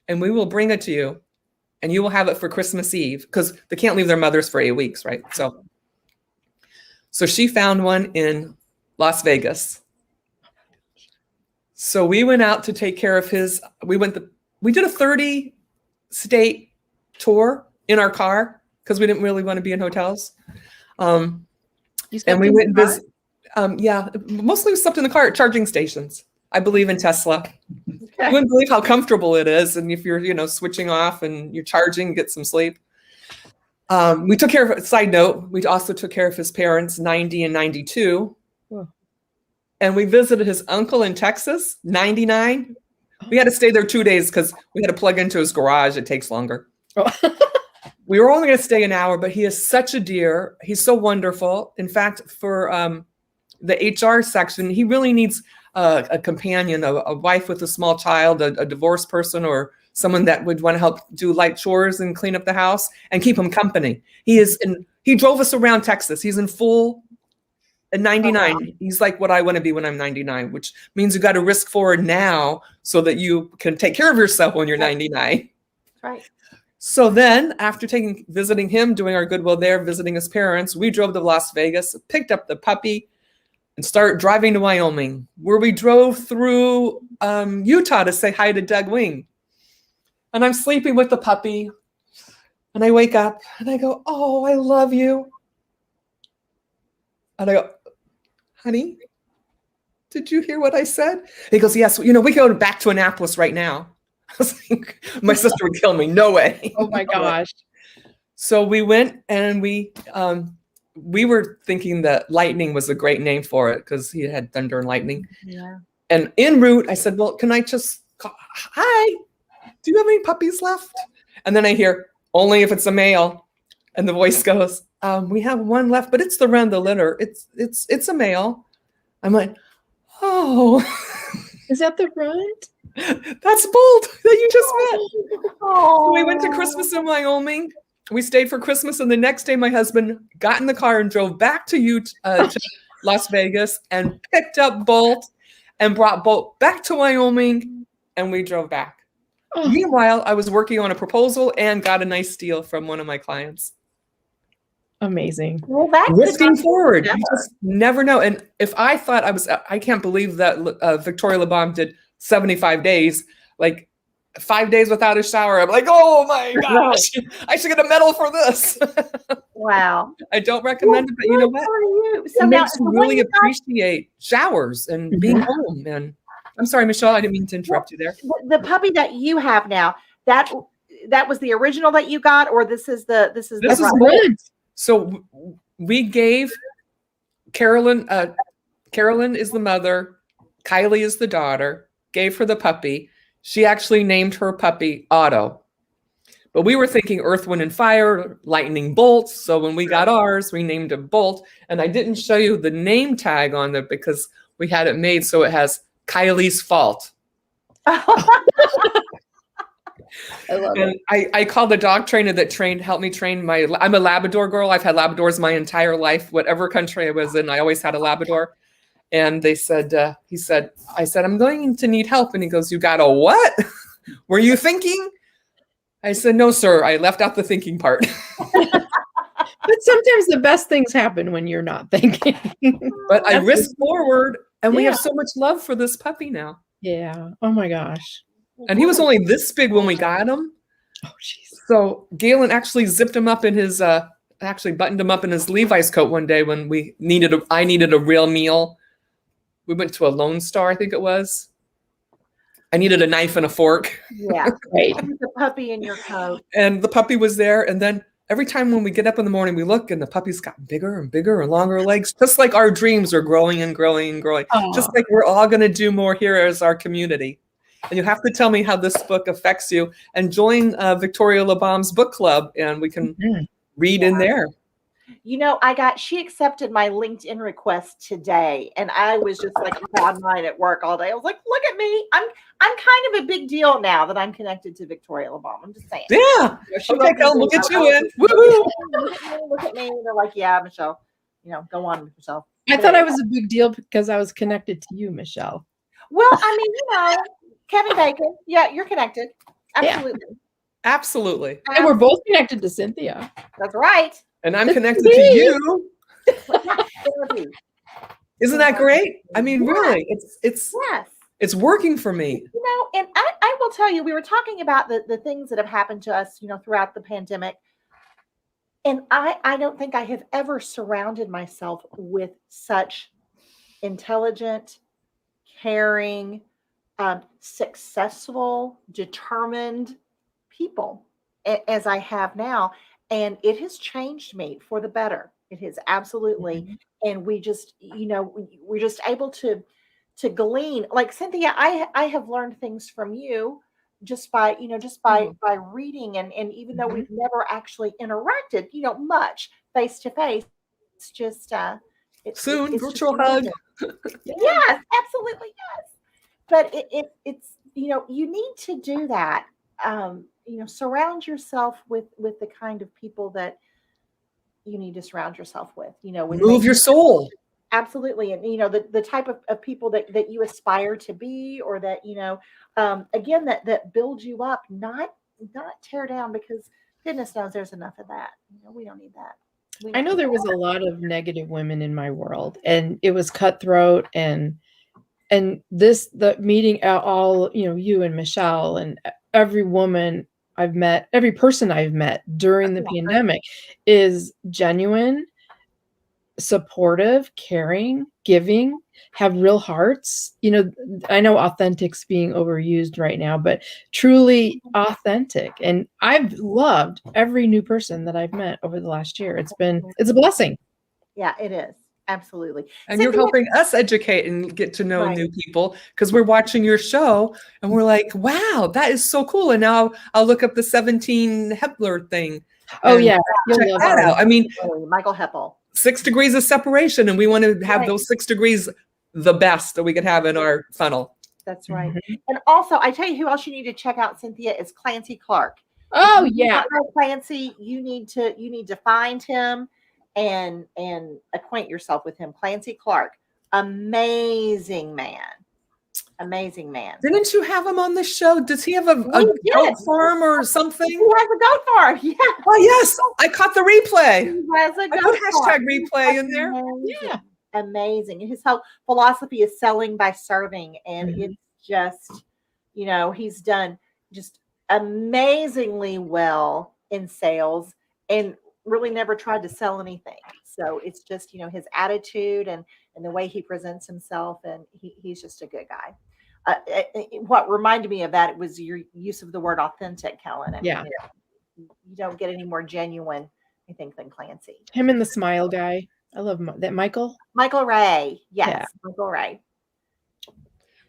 [SPEAKER 3] and we will bring it to you, and you will have it for Christmas Eve, because they can't leave their mothers for 8 weeks, right? So she found one in Las Vegas. So we went out to take care of his, we did a 30-state tour in our car because we didn't really want to be in hotels. And we went and visited, mostly we slept in the car at charging stations. I believe in Tesla.
[SPEAKER 1] Okay.
[SPEAKER 3] You wouldn't believe how comfortable it is. And if you're, you know, switching off and you're charging, get some sleep. We took care of, side note, we also took care of his parents, 90 and 92.
[SPEAKER 2] Whoa.
[SPEAKER 3] And we visited his uncle in Texas, 99. We had to stay there 2 days because we had to plug into his garage. It takes longer.
[SPEAKER 2] Oh.
[SPEAKER 3] We were only going to stay an hour, but he is such a dear. He's so wonderful. In fact, for the HR section, he really needs a companion, a wife with a small child, a divorced person, or someone that would want to help do light chores and clean up the house and keep him company. He drove us around Texas. He's in full at 99. Oh, wow. He's like what I want to be when I'm 99, which means you got to risk forward now so that you can take care of yourself when you're 99.
[SPEAKER 1] Right.
[SPEAKER 3] So then after visiting him, doing our goodwill there, visiting his parents, we drove to Las Vegas, picked up the puppy, and started driving to Wyoming, where we drove through Utah to say hi to Doug Wing. And I'm sleeping with the puppy, and I wake up and I go, oh, I love you. And I go, honey, did you hear what I said? He goes, yes, you know, we go back to Annapolis right now. I was like, my sister would kill me. No way.
[SPEAKER 2] Oh my gosh.
[SPEAKER 3] So we went, and we were thinking that Lightning was a great name for it because he had thunder and lightning.
[SPEAKER 1] Yeah.
[SPEAKER 3] And en route, I said, well, can I just call, hi, do you have any puppies left? And then I hear, only if it's a male. And the voice goes, we have one left, but it's the run the litter. It's a male. I'm like, oh.
[SPEAKER 2] Is that the runt?
[SPEAKER 3] That's Bolt that you just met.
[SPEAKER 1] Oh.
[SPEAKER 3] So we went to Christmas in Wyoming. We stayed for Christmas, and the next day my husband got in the car and drove back to Las Vegas and picked up Bolt and brought Bolt back to Wyoming, and we drove back. Oh. Meanwhile, I was working on a proposal and got a nice deal from one of my clients.
[SPEAKER 2] Amazing.
[SPEAKER 1] Well, that's
[SPEAKER 3] risking forward. You just never know. And if I thought I can't believe that Victoria LeBomb did 75 days, like 5 days without a shower. I'm like, oh my gosh, I should get a medal for this.
[SPEAKER 1] Wow.
[SPEAKER 3] I don't recommend it, but you know what?
[SPEAKER 1] So
[SPEAKER 3] it makes you really appreciate showers and being home. And I'm sorry, Michelle, I didn't mean to interrupt you there.
[SPEAKER 1] The puppy that you have now, that was the original that you got, or this is
[SPEAKER 3] good. So we gave Carolyn Carolyn is the mother. Kylie is the daughter. Gave her the puppy. She actually named her puppy Otto. But we were thinking Earth, Wind, and Fire, lightning bolts. So when we got ours, we named it Bolt. And I didn't show you the name tag on it because we had it made so it has Kylie's fault.
[SPEAKER 2] I love
[SPEAKER 3] And
[SPEAKER 2] it.
[SPEAKER 3] I called the dog trainer that helped me train I'm a Labrador girl. I've had Labradors my entire life. Whatever country I was in, I always had a Labrador. And I said, I'm going to need help. And he goes, you got a what? Were you thinking? I said, no, sir. I left out the thinking part.
[SPEAKER 2] But sometimes the best things happen when you're not thinking.
[SPEAKER 3] But I
[SPEAKER 2] That's
[SPEAKER 3] risked forward, and we have
[SPEAKER 2] Yeah.
[SPEAKER 3] so much love for this puppy now.
[SPEAKER 2] Yeah. Oh my gosh.
[SPEAKER 3] And he was only this big when we got him.
[SPEAKER 2] Oh jeez.
[SPEAKER 3] So Galen actually zipped him up in his, actually buttoned him up in his Levi's coat one day when I needed a real meal. We went to a Lone Star, I think it was. I needed a knife and a fork.
[SPEAKER 1] Yeah.
[SPEAKER 2] Right.
[SPEAKER 1] The puppy in your coat.
[SPEAKER 3] And the puppy was there. And then every time when we get up in the morning, we look and the puppy's got bigger and bigger and longer legs, just like our dreams are growing and growing and growing. Just like we're all going to do more here as our community. And you have to tell me how this book affects you and join Victoria LeBaum's book club and we can read in there.
[SPEAKER 1] You know, she accepted my LinkedIn request today, and I was just like online at work all day. I was like, look at me. I'm kind of a big deal now that I'm connected to Victoria LeBaum. I'm just saying.
[SPEAKER 3] Yeah.
[SPEAKER 1] You know,
[SPEAKER 3] Okay, Kellen, we'll get you in. Woo-hoo.
[SPEAKER 1] Look at me. They're like, yeah, Michelle, go on, Michelle.
[SPEAKER 2] I thought I was a big deal because I was connected to you, Michelle.
[SPEAKER 1] Well, I mean, Kevin Bacon. Yeah, you're connected. Absolutely.
[SPEAKER 3] Absolutely.
[SPEAKER 2] And we're both connected to Cynthia.
[SPEAKER 1] That's right.
[SPEAKER 3] And I'm
[SPEAKER 2] That's
[SPEAKER 3] connected to
[SPEAKER 2] me.
[SPEAKER 3] you. Isn't that great? I mean, really,
[SPEAKER 1] Yes.
[SPEAKER 3] it's working for me.
[SPEAKER 1] And I will tell you, we were talking about the things that have happened to us, throughout the pandemic. And I don't think I have ever surrounded myself with such intelligent, caring, successful, determined people as I have now. And it has changed me for the better. It has absolutely. And we just, we're just able to glean. Like Cynthia, I have learned things from you just by reading. And even though we've never actually interacted, much face to face, it's just
[SPEAKER 3] Soon,
[SPEAKER 1] it's
[SPEAKER 3] virtual
[SPEAKER 1] just
[SPEAKER 3] hug.
[SPEAKER 1] Yes, absolutely, yes. But it's you need to do that. Surround yourself with the kind of people that you need to surround yourself with.
[SPEAKER 3] Move your soul.
[SPEAKER 1] Absolutely. And the type of people that you aspire to be, or that again that build you up, not tear down, because goodness knows there's enough of that. We don't need that.
[SPEAKER 2] I know there was a lot of negative women in my world, and it was cutthroat, and the meeting all, you and Michelle and every woman I've met, every person I've met during the pandemic is genuine, supportive, caring, giving, have real hearts. I know authentic's being overused right now, but truly authentic. And I've loved every new person that I've met over the last year. It's a blessing.
[SPEAKER 1] Yeah, it is. Absolutely.
[SPEAKER 3] And you're helping us educate and get to know new people, because we're watching your show and we're like, wow, that is so cool. And now I'll look up the 17 Himmelblau thing.
[SPEAKER 2] Oh yeah.
[SPEAKER 3] Check that out. I mean,
[SPEAKER 1] Michael Heppel.
[SPEAKER 3] 6 degrees of separation. And we want to have those 6 degrees the best that we could have in our funnel.
[SPEAKER 1] That's right. And also, I tell you who else you need to check out, Cynthia, is Clancy Clark.
[SPEAKER 2] Oh yeah.
[SPEAKER 1] Clancy, you need to find him and acquaint yourself with him. Clancy Clark, amazing man.
[SPEAKER 3] Didn't you have him on the show? Does he have a goat farm or something?
[SPEAKER 1] He has a goat farm. Yeah.
[SPEAKER 3] Oh yes, I caught the replay.
[SPEAKER 1] He has a
[SPEAKER 3] I
[SPEAKER 1] goat
[SPEAKER 3] put
[SPEAKER 1] farm.
[SPEAKER 3] hashtag replay in there.
[SPEAKER 1] Yeah. Amazing. And his whole philosophy is selling by serving. And it's just, he's done just amazingly well in sales and really never tried to sell anything. So it's just, his attitude and the way he presents himself. And he's just a good guy. What reminded me of that was your use of the word authentic, Kellen. You don't get any more genuine, I think, than Clancy.
[SPEAKER 2] Him and the smile guy. I love that Michael.
[SPEAKER 1] Michael Ray. Yes,
[SPEAKER 2] Yeah.
[SPEAKER 1] Michael Ray.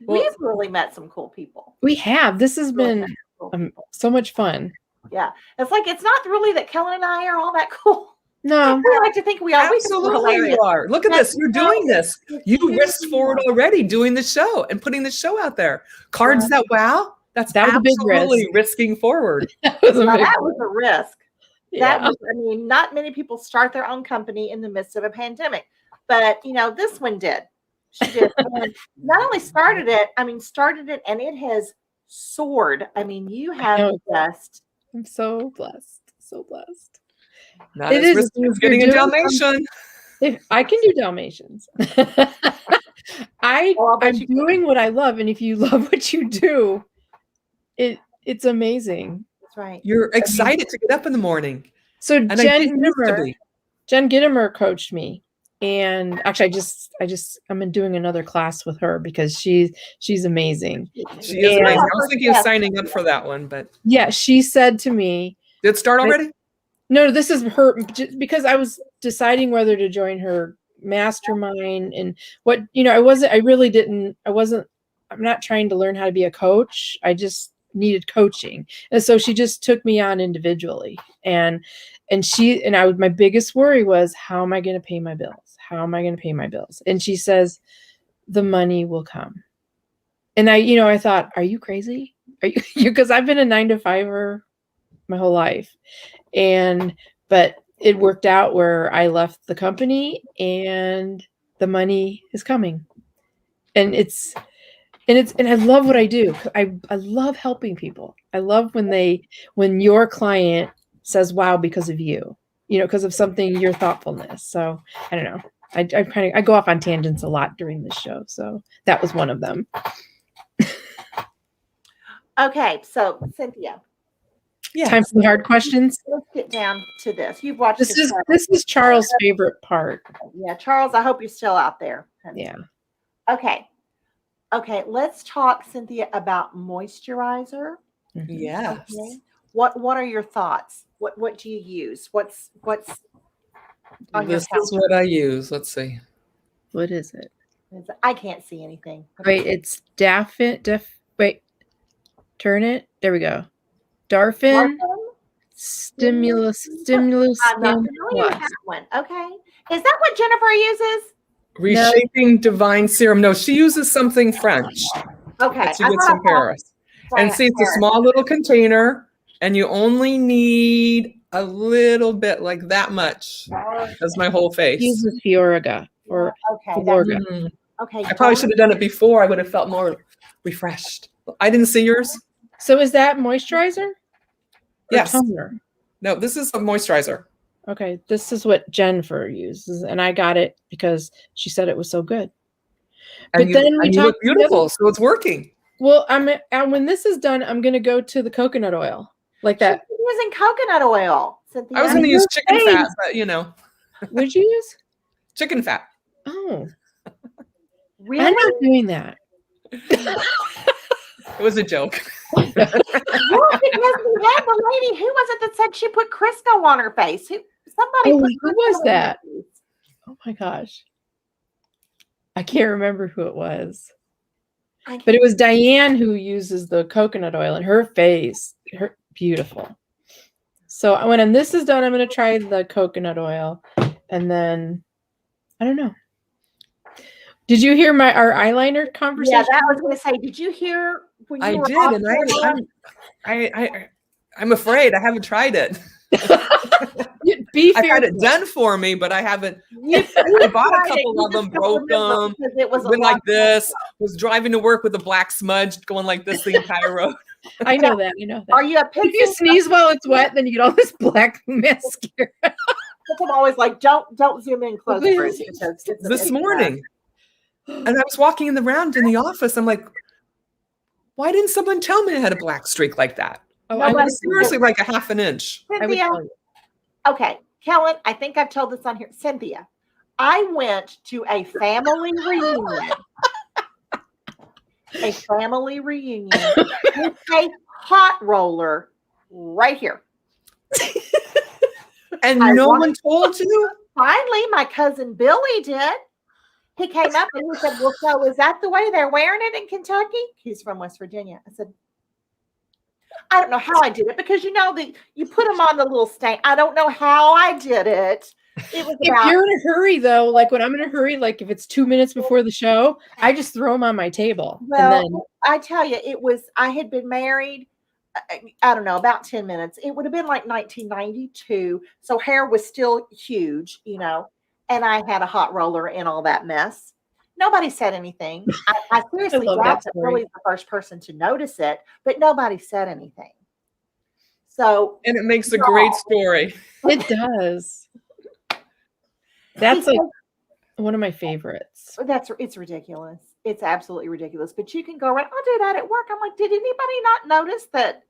[SPEAKER 3] Well-
[SPEAKER 1] We've really met some cool people.
[SPEAKER 2] We have. This has
[SPEAKER 1] Really
[SPEAKER 2] been
[SPEAKER 1] met some cool people.
[SPEAKER 2] so much fun.
[SPEAKER 1] Yeah. It's like, it's not really that Kellen and I are all that cool.
[SPEAKER 2] No,
[SPEAKER 1] We like to think we are. We think we're
[SPEAKER 3] Absolutely,
[SPEAKER 1] hilarious.
[SPEAKER 3] you are. Look at
[SPEAKER 1] But
[SPEAKER 3] this. You're
[SPEAKER 1] no,
[SPEAKER 3] doing this. You
[SPEAKER 1] it's
[SPEAKER 3] risked forward already doing the show and putting the show out there. Cards that wow. That's
[SPEAKER 2] That was a big
[SPEAKER 3] absolutely
[SPEAKER 2] risk.
[SPEAKER 3] risking forward.
[SPEAKER 2] that was a
[SPEAKER 1] Now,
[SPEAKER 2] big
[SPEAKER 1] that was a risk.
[SPEAKER 2] yeah.
[SPEAKER 1] That was, I mean, not many people start their own company in the midst of a pandemic, but this one did. She did. And not only started it and it has soared. I mean, you have
[SPEAKER 2] know.
[SPEAKER 1] just
[SPEAKER 2] I'm so blessed. So blessed.
[SPEAKER 3] Not
[SPEAKER 2] It
[SPEAKER 3] as
[SPEAKER 2] is.
[SPEAKER 3] risky as
[SPEAKER 2] You're
[SPEAKER 3] getting a
[SPEAKER 2] doing
[SPEAKER 3] Dalmatian.
[SPEAKER 2] If I can do Dalmatians.
[SPEAKER 1] Well, I bet
[SPEAKER 2] I'm
[SPEAKER 1] you can.
[SPEAKER 2] doing what I love, and if you love what you do, it's amazing.
[SPEAKER 1] That's right.
[SPEAKER 3] You're excited to get up in the morning.
[SPEAKER 2] So
[SPEAKER 3] And I
[SPEAKER 2] Jen
[SPEAKER 3] didn't used to be.
[SPEAKER 2] Gittimer coached me, and actually, I'm doing another class with her because she's amazing.
[SPEAKER 3] She is
[SPEAKER 2] And-
[SPEAKER 3] amazing. I was thinking of signing up for that one, but
[SPEAKER 2] Yeah, she said to me,
[SPEAKER 3] did it start already?
[SPEAKER 2] no, this is her, because I was deciding whether to join her mastermind and what, I'm not trying to learn how to be a coach. I just needed coaching. And so she just took me on individually. And my biggest worry was, how am I going to pay my bills? How am I going to pay my bills? And she says, the money will come. And I thought, are you crazy? Are you, because I've been a 9-to-5er my whole life. But it worked out where I left the company and the money is coming. And I love what I do. I love helping people. I love when your client says, wow, because of you, because of something, your thoughtfulness. So I don't know. I go off on tangents a lot during this show. So that was one of them.
[SPEAKER 1] Okay, so Cynthia,
[SPEAKER 3] Yeah.
[SPEAKER 2] Time for the hard questions.
[SPEAKER 1] let's get down to this. You've watched
[SPEAKER 2] This
[SPEAKER 1] the show.
[SPEAKER 2] is Charles' favorite part.
[SPEAKER 1] Yeah, Charles, I hope you're still out there.
[SPEAKER 2] Yeah.
[SPEAKER 1] Okay, let's talk, Cynthia, about moisturizer.
[SPEAKER 3] Yes.
[SPEAKER 1] Okay. What are your thoughts? What do you use? What's on your
[SPEAKER 3] This is what I use. Let's see.
[SPEAKER 2] What is it?
[SPEAKER 1] I can't see anything.
[SPEAKER 2] Wait, it's wait, turn it. There we go. Darfin Stimulus
[SPEAKER 1] I'm not
[SPEAKER 2] Skin
[SPEAKER 1] familiar with
[SPEAKER 2] Plus.
[SPEAKER 1] that one. Okay, is that what Jennifer uses?
[SPEAKER 3] Reshaping Divine Serum. No, she uses something French
[SPEAKER 1] Okay,
[SPEAKER 3] that she
[SPEAKER 1] I
[SPEAKER 3] gets
[SPEAKER 1] thought
[SPEAKER 3] from Paris. And see, it's a small little container, and you only need a little bit, like that much. That's my whole face.
[SPEAKER 2] Uses Fioriga or
[SPEAKER 1] Okay,
[SPEAKER 2] Fioriga.
[SPEAKER 3] Mhm.
[SPEAKER 1] okay.
[SPEAKER 3] I probably should have done it before. I would have felt more refreshed. I didn't see yours.
[SPEAKER 2] So is that moisturizer? Or
[SPEAKER 3] Yes.
[SPEAKER 2] toner?
[SPEAKER 3] No, this is a moisturizer.
[SPEAKER 2] Okay, this is what Jennifer uses, and I got it because she said it was so good.
[SPEAKER 3] And
[SPEAKER 2] But then we
[SPEAKER 3] you look
[SPEAKER 2] talked
[SPEAKER 3] beautiful, so it's working.
[SPEAKER 2] Well, when this is done, I'm gonna go to the coconut oil, like that.
[SPEAKER 1] She's using coconut oil, Cynthia.
[SPEAKER 3] I was going to use chicken fat, but
[SPEAKER 2] What'd you use?
[SPEAKER 3] chicken fat.
[SPEAKER 2] Oh,
[SPEAKER 1] Really?
[SPEAKER 2] I'm not doing that.
[SPEAKER 3] It was a joke.
[SPEAKER 1] Well, because we had the lady, who was it that said she put Crisco on her face? Somebody
[SPEAKER 2] Oh,
[SPEAKER 1] put
[SPEAKER 2] who
[SPEAKER 1] Crisco
[SPEAKER 2] was
[SPEAKER 1] on her
[SPEAKER 2] that?
[SPEAKER 1] face.
[SPEAKER 2] Oh my gosh, I can't remember who it was.
[SPEAKER 1] I
[SPEAKER 2] But it was Diane who uses the coconut oil, and her face, beautiful. So when this is done, I'm going to try the coconut oil, and then I don't know. Did you hear our eyeliner conversation?
[SPEAKER 1] Yeah, that was going to say. Did you hear when you
[SPEAKER 3] I
[SPEAKER 1] were
[SPEAKER 3] did,
[SPEAKER 1] off
[SPEAKER 3] and I'm afraid I haven't tried it.
[SPEAKER 2] Be
[SPEAKER 3] I've had it
[SPEAKER 2] fearful.
[SPEAKER 3] done for me, but I haven't.
[SPEAKER 1] You
[SPEAKER 3] I bought a
[SPEAKER 1] tried it,
[SPEAKER 3] couple
[SPEAKER 1] you
[SPEAKER 3] of them,
[SPEAKER 1] just don't
[SPEAKER 3] broke
[SPEAKER 1] remember
[SPEAKER 3] them,
[SPEAKER 1] because it was a
[SPEAKER 3] went like
[SPEAKER 1] long time
[SPEAKER 3] this,
[SPEAKER 1] ago.
[SPEAKER 3] was driving to work with a black smudge, going like this the entire road.
[SPEAKER 2] I know that.
[SPEAKER 1] Are you a
[SPEAKER 2] If
[SPEAKER 1] pixie?
[SPEAKER 2] you sneeze while it's wet, then you get all this black mascara.
[SPEAKER 1] I'm always like, don't zoom in close, Bruce, because
[SPEAKER 3] This morning. And I was walking in the office. I'm like, why didn't someone tell me I had a black streak like that?
[SPEAKER 2] Oh,
[SPEAKER 1] No,
[SPEAKER 2] I
[SPEAKER 1] but
[SPEAKER 3] It
[SPEAKER 2] would,
[SPEAKER 3] was seriously like a half an inch.
[SPEAKER 2] I would
[SPEAKER 1] Cynthia,
[SPEAKER 2] tell you.
[SPEAKER 1] okay, Kellen, I think I've told this on here. Cynthia, I went to a family reunion. A family reunion with a hot roller right here.
[SPEAKER 3] And
[SPEAKER 1] I
[SPEAKER 3] no
[SPEAKER 1] want-
[SPEAKER 3] one told you?
[SPEAKER 1] finally, my cousin Billy did. He came up and he said, well, so is that the way they're wearing it in Kentucky? He's from West Virginia. I said, I don't know how I did it because you put them on the little stand. I don't know how I did it. It was
[SPEAKER 2] if you're in a hurry, though, like when I'm in a hurry, like if it's 2 minutes before the show, I just throw them on my table.
[SPEAKER 1] Well,
[SPEAKER 2] and then
[SPEAKER 1] I tell you, I had been married, I don't know, about 10 minutes. It would have been like 1992. So hair was still huge, and I had a hot roller and all that mess. Nobody said anything. I seriously doubt that Billy's the first person to notice it, but nobody said anything. So,
[SPEAKER 3] and it makes a great story.
[SPEAKER 2] It does. That's like one of my favorites.
[SPEAKER 1] It's ridiculous. It's absolutely ridiculous. But you can go around. I'll do that at work. I'm like, did anybody not notice that?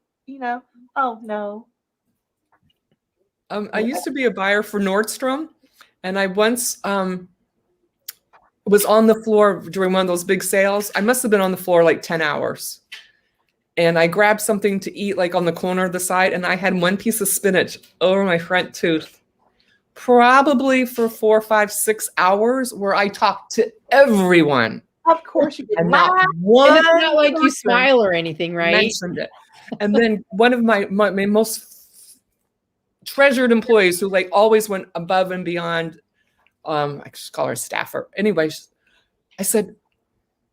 [SPEAKER 1] Oh no.
[SPEAKER 3] I used to be a buyer for Nordstrom, and I once was on the floor during one of those big sales. I must have been on the floor like 10 hours. And I grabbed something to eat like on the corner of the side, and I had one piece of spinach over my front tooth. Probably for 4, 5, 6 hours, where I talked to everyone.
[SPEAKER 1] Of course you did.
[SPEAKER 3] And not one.
[SPEAKER 2] And it's not like you smile or anything, right?
[SPEAKER 3] Mentioned it. And then one of my most treasured employees, who like always went above and beyond. I just call her a staffer. Anyways, I said,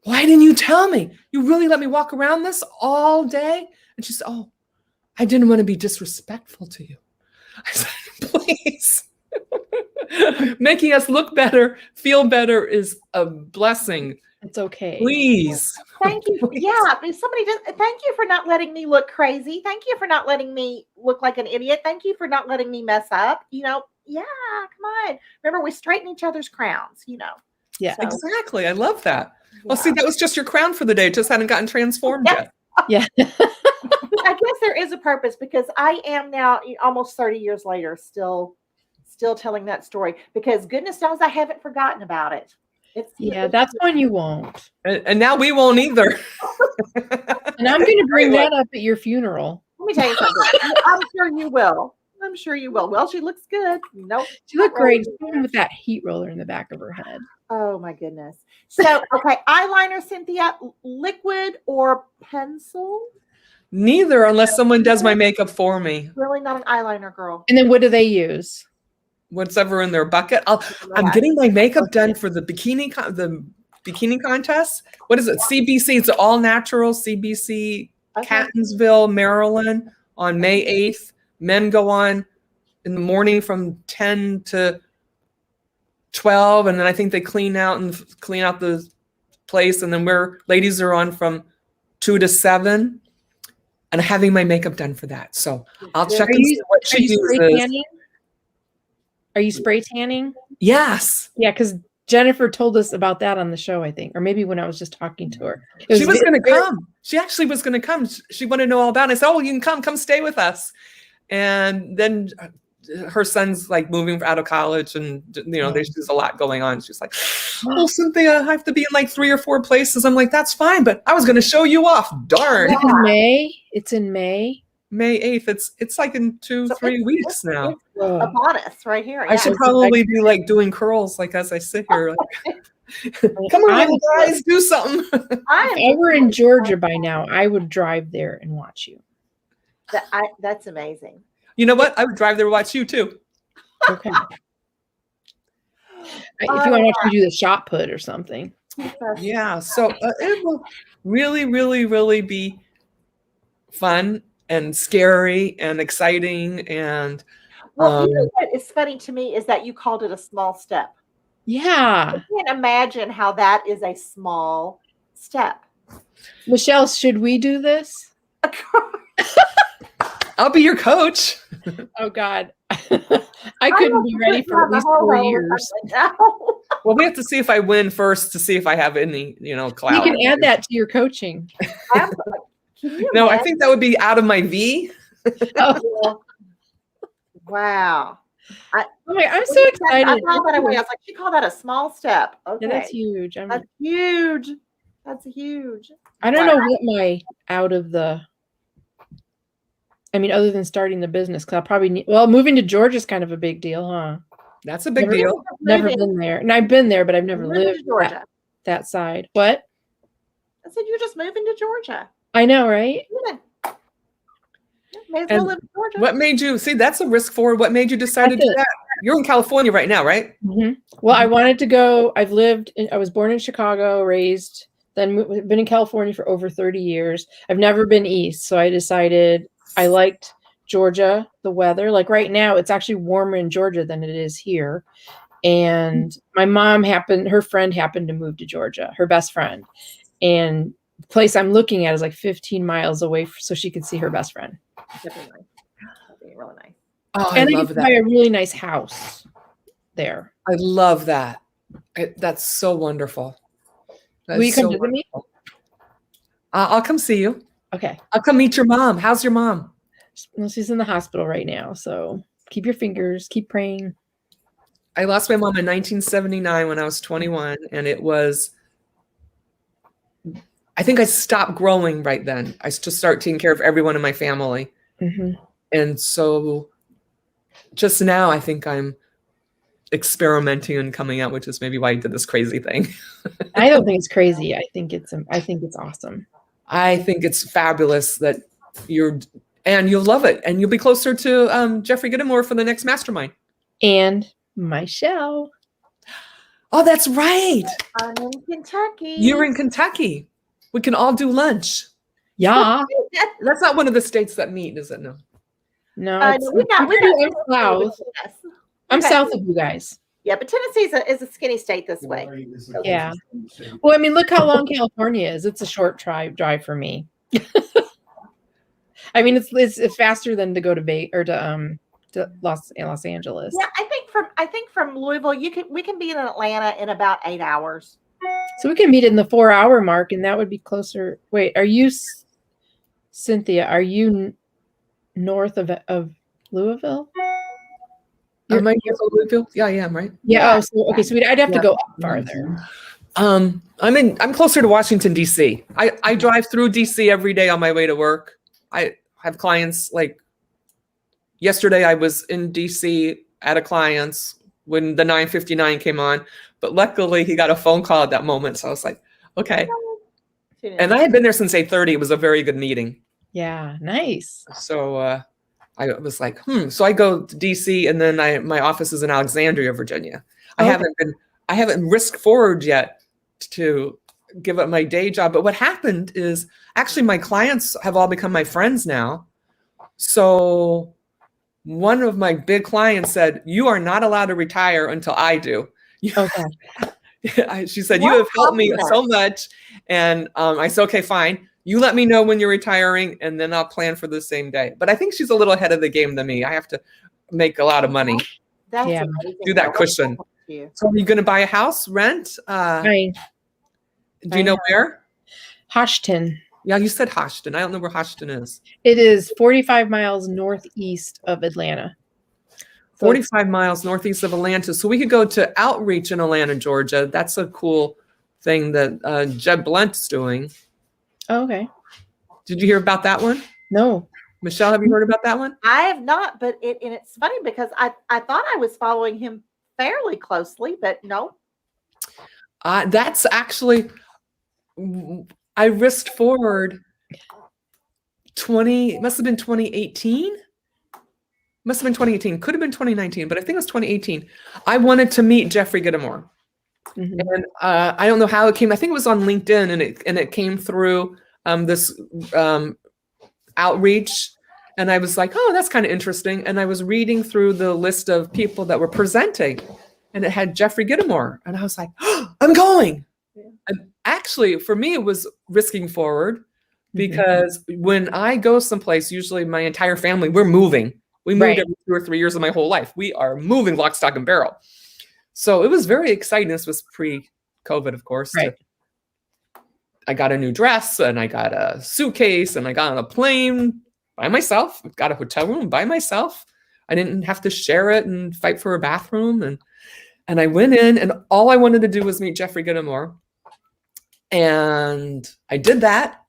[SPEAKER 3] "Why didn't you tell me? You really let me walk around this all day?" And she said, "Oh, I didn't want to be disrespectful to you." I said, "Please." Making us look better, feel better is a blessing.
[SPEAKER 2] It's okay.
[SPEAKER 3] Please.
[SPEAKER 1] Thank you.
[SPEAKER 3] Please.
[SPEAKER 1] Yeah. If somebody just thank you for not letting me look crazy. Thank you for not letting me look like an idiot. Thank you for not letting me mess up. Yeah, come on. Remember, we straighten each other's crowns,
[SPEAKER 2] Yeah.
[SPEAKER 1] So,
[SPEAKER 3] Exactly. I love that.
[SPEAKER 1] yeah.
[SPEAKER 3] Well, see, that was just your crown for the day. It just hadn't gotten transformed yet.
[SPEAKER 2] Yeah.
[SPEAKER 1] I guess there is a purpose because I am now almost 30 years later still telling that story because goodness knows I haven't forgotten about it.
[SPEAKER 2] That's one you won't.
[SPEAKER 3] And now we won't either.
[SPEAKER 2] And I'm going to bring that up at your funeral.
[SPEAKER 1] Let me tell you something. I'm sure you will. Well, she looks good. Nope.
[SPEAKER 2] She looked great, even with that heat roller in the back of her head.
[SPEAKER 1] Oh my goodness. So, okay, eyeliner, Cynthia, liquid or pencil?
[SPEAKER 3] Neither, unless someone does my makeup for me.
[SPEAKER 1] Really not an eyeliner girl.
[SPEAKER 2] And then what do they use?
[SPEAKER 3] Whatever in their bucket. I'm getting my makeup done for the bikini contest. What is it? CBC. It's all natural. CBC,
[SPEAKER 1] Okay.
[SPEAKER 3] Catonsville, Maryland, on May 8th. Men go on in the morning from 10 to 12, and then I think they clean out the place, and then ladies are on from 2 to 7, and having my makeup done for that. So I'll check and see what she uses.
[SPEAKER 2] Are you spray tanning?
[SPEAKER 3] Yes.
[SPEAKER 2] Yeah, because Jennifer told us about that on the show, I think, or maybe when I was just talking to her.
[SPEAKER 3] She was going to come. She actually was going to come. She wanted to know all about it. I said, "Oh, you can come stay with us." And then her son's like moving out of college, and there's a lot going on. She's like, "Oh, Cynthia, I have to be in like 3 or 4 places." I'm like, "That's fine, but I was going to show you off." Darn.
[SPEAKER 2] It's in May. It's in May.
[SPEAKER 3] May 8th. It's like in 2-3 weeks now.
[SPEAKER 1] It's upon us right here.
[SPEAKER 3] I should probably be like doing curls like as I sit here. Like, come on, little guys, do something.
[SPEAKER 2] If I were in Georgia by now, I would drive there and watch you.
[SPEAKER 1] That's amazing.
[SPEAKER 3] You know what? I would drive there to watch you too.
[SPEAKER 2] Okay. If you want to watch me do the shot put or something.
[SPEAKER 3] Yeah. So it will really, really, really be fun and scary and exciting. And
[SPEAKER 1] well, you know what is funny to me is that you called it a small step.
[SPEAKER 2] Yeah.
[SPEAKER 1] I can't imagine how that is a small step.
[SPEAKER 2] Michelle, should we do this?
[SPEAKER 3] I'll be your coach.
[SPEAKER 2] Oh God. I couldn't be ready for at least 4 years.
[SPEAKER 3] Well, we have to see if I win first to see if I have any, clout.
[SPEAKER 2] You can add that to your coaching.
[SPEAKER 3] No, I think that would be out of my V.
[SPEAKER 1] Oh. Wow.
[SPEAKER 2] I'm so excited.
[SPEAKER 1] I thought that away. I was like, she called that a small step. Okay.
[SPEAKER 2] Yeah, that's huge.
[SPEAKER 1] That's huge. That's huge.
[SPEAKER 2] I don't know what my other than starting the business, because I'll probably moving to Georgia is kind of a big deal, huh?
[SPEAKER 3] That's a big deal.
[SPEAKER 2] Never been there. And I've been there, but I've never
[SPEAKER 1] Moving to
[SPEAKER 2] lived
[SPEAKER 1] Georgia.
[SPEAKER 2] that side. What?
[SPEAKER 1] I said you're just moving to Georgia.
[SPEAKER 2] I know, right?
[SPEAKER 1] Yeah. May as
[SPEAKER 3] And
[SPEAKER 1] well live in Georgia.
[SPEAKER 3] What made you see? That's a risk forward. What made you decide to
[SPEAKER 2] That's
[SPEAKER 3] do
[SPEAKER 2] it.
[SPEAKER 3] that? You're in California right now, right?
[SPEAKER 2] Well, I wanted to go. I was born in Chicago, raised, then been in California for over 30 years. I've never been east, so I decided I liked Georgia, the weather. Like right now, it's actually warmer in Georgia than it is here. And my mom her friend happened to move to Georgia, her best friend. And the place I'm looking at is like 15 miles away so she could see her best friend.
[SPEAKER 1] That'd be nice. That'd be really nice.
[SPEAKER 3] Oh,
[SPEAKER 2] And
[SPEAKER 3] I
[SPEAKER 2] I
[SPEAKER 3] love
[SPEAKER 2] could
[SPEAKER 3] that.
[SPEAKER 2] buy a really nice house there.
[SPEAKER 3] I love that. That's so wonderful. That
[SPEAKER 2] Will you
[SPEAKER 3] is
[SPEAKER 2] come
[SPEAKER 3] so
[SPEAKER 2] visit me?
[SPEAKER 3] wonderful. I'll come see you.
[SPEAKER 2] Okay.
[SPEAKER 3] I'll come meet your mom. How's your mom?
[SPEAKER 2] Well, she's in the hospital right now, so keep praying.
[SPEAKER 3] I lost my mom in 1979 when I was 21, and I think I stopped growing right then. I just started taking care of everyone in my family. And so just now I think I'm experimenting and coming out, which is maybe why I did this crazy thing.
[SPEAKER 2] I don't think it's crazy. I think it's awesome.
[SPEAKER 3] I think it's fabulous that you'll love it. And you'll be closer to Jeffrey Gittimore for the next mastermind.
[SPEAKER 2] And my show.
[SPEAKER 3] Oh, that's right.
[SPEAKER 1] I'm in Kentucky.
[SPEAKER 3] You're in Kentucky. We can all do lunch.
[SPEAKER 2] Yeah.
[SPEAKER 3] That's not one of the states that meet, is it? No.
[SPEAKER 2] No,
[SPEAKER 1] No, we got
[SPEAKER 2] I'm south.
[SPEAKER 1] Yes.
[SPEAKER 2] I'm
[SPEAKER 1] Okay.
[SPEAKER 2] south of you guys.
[SPEAKER 1] Yeah, but Tennessee is a skinny state this way.
[SPEAKER 2] Yeah. Well, I mean, look how long California is. It's a short drive for me. I mean, it's faster than to go to Los Angeles.
[SPEAKER 1] Yeah, I think from Louisville, we can be in Atlanta in about 8 hours.
[SPEAKER 2] So we can meet in the 4-hour mark, and that would be closer. Wait, are you, Cynthia? Are you north of Louisville?
[SPEAKER 3] Am I near Louisville? Yeah, I am, right?
[SPEAKER 2] Yeah. Oh, so, okay. So I'd have to go up farther.
[SPEAKER 3] I'm closer to Washington, D.C. I drive through D.C. every day on my way to work. I have clients like yesterday I was in D.C. at a client's when the 9:59 came on, but luckily he got a phone call at that moment. So I was like, okay. And I had been there since 8:30. It was a very good meeting.
[SPEAKER 2] Yeah. Nice.
[SPEAKER 3] So I was like, So I go to DC, and then my office is in Alexandria, Virginia.
[SPEAKER 2] Okay.
[SPEAKER 3] I haven't risked forward yet to give up my day job. But what happened is actually my clients have all become my friends now. So one of my big clients said, "You are not allowed to retire until I do."
[SPEAKER 2] Okay.
[SPEAKER 3] She said, "You have helped me so much." And I said, "Okay, fine. You let me know when you're retiring, and then I'll plan for the same day." But I think she's a little ahead of the game than me. I have to make a lot of money.
[SPEAKER 1] That's
[SPEAKER 2] Yeah.
[SPEAKER 1] amazing.
[SPEAKER 3] Do that cushion. So are you going to buy a house, rent?
[SPEAKER 2] Right.
[SPEAKER 3] Do you know where?
[SPEAKER 2] Hoshton.
[SPEAKER 3] Yeah, you said Hoshton. I don't know where Hoshton is.
[SPEAKER 2] It is 45 miles northeast of Atlanta.
[SPEAKER 3] 45 miles northeast of Atlanta. So we could go to Outreach in Atlanta, Georgia. That's a cool thing that Jeb Blunt's doing.
[SPEAKER 2] Oh, okay.
[SPEAKER 3] Did you hear about that one?
[SPEAKER 2] No.
[SPEAKER 3] Michelle, have you heard about that one?
[SPEAKER 1] I have not, but it's funny because I thought I was following him fairly closely, but no.
[SPEAKER 3] That's actually, I risked forward it must have been 2018. Must have been 2018. Could have been 2019, but I think it was 2018. I wanted to meet Jeffrey Gittimore. And I don't know how it came. I think it was on LinkedIn, and it came through this outreach. And I was like, oh, that's kind of interesting. And I was reading through the list of people that were presenting, and it had Jeffrey Gittimore. And I was like, oh, I'm going. Yeah. And actually, for me, it was risking forward because when I go someplace, usually my entire family, we're moving. We moved every 2 or 3 years of my whole life. We are moving lock, stock, and barrel. So it was very exciting. This was pre-COVID, of course.
[SPEAKER 2] Right.
[SPEAKER 3] I got a new dress, and I got a suitcase, and I got on a plane by myself. Got a hotel room by myself. I didn't have to share it and fight for a bathroom. And I went in, and all I wanted to do was meet Jeffrey Gittimore. And I did that.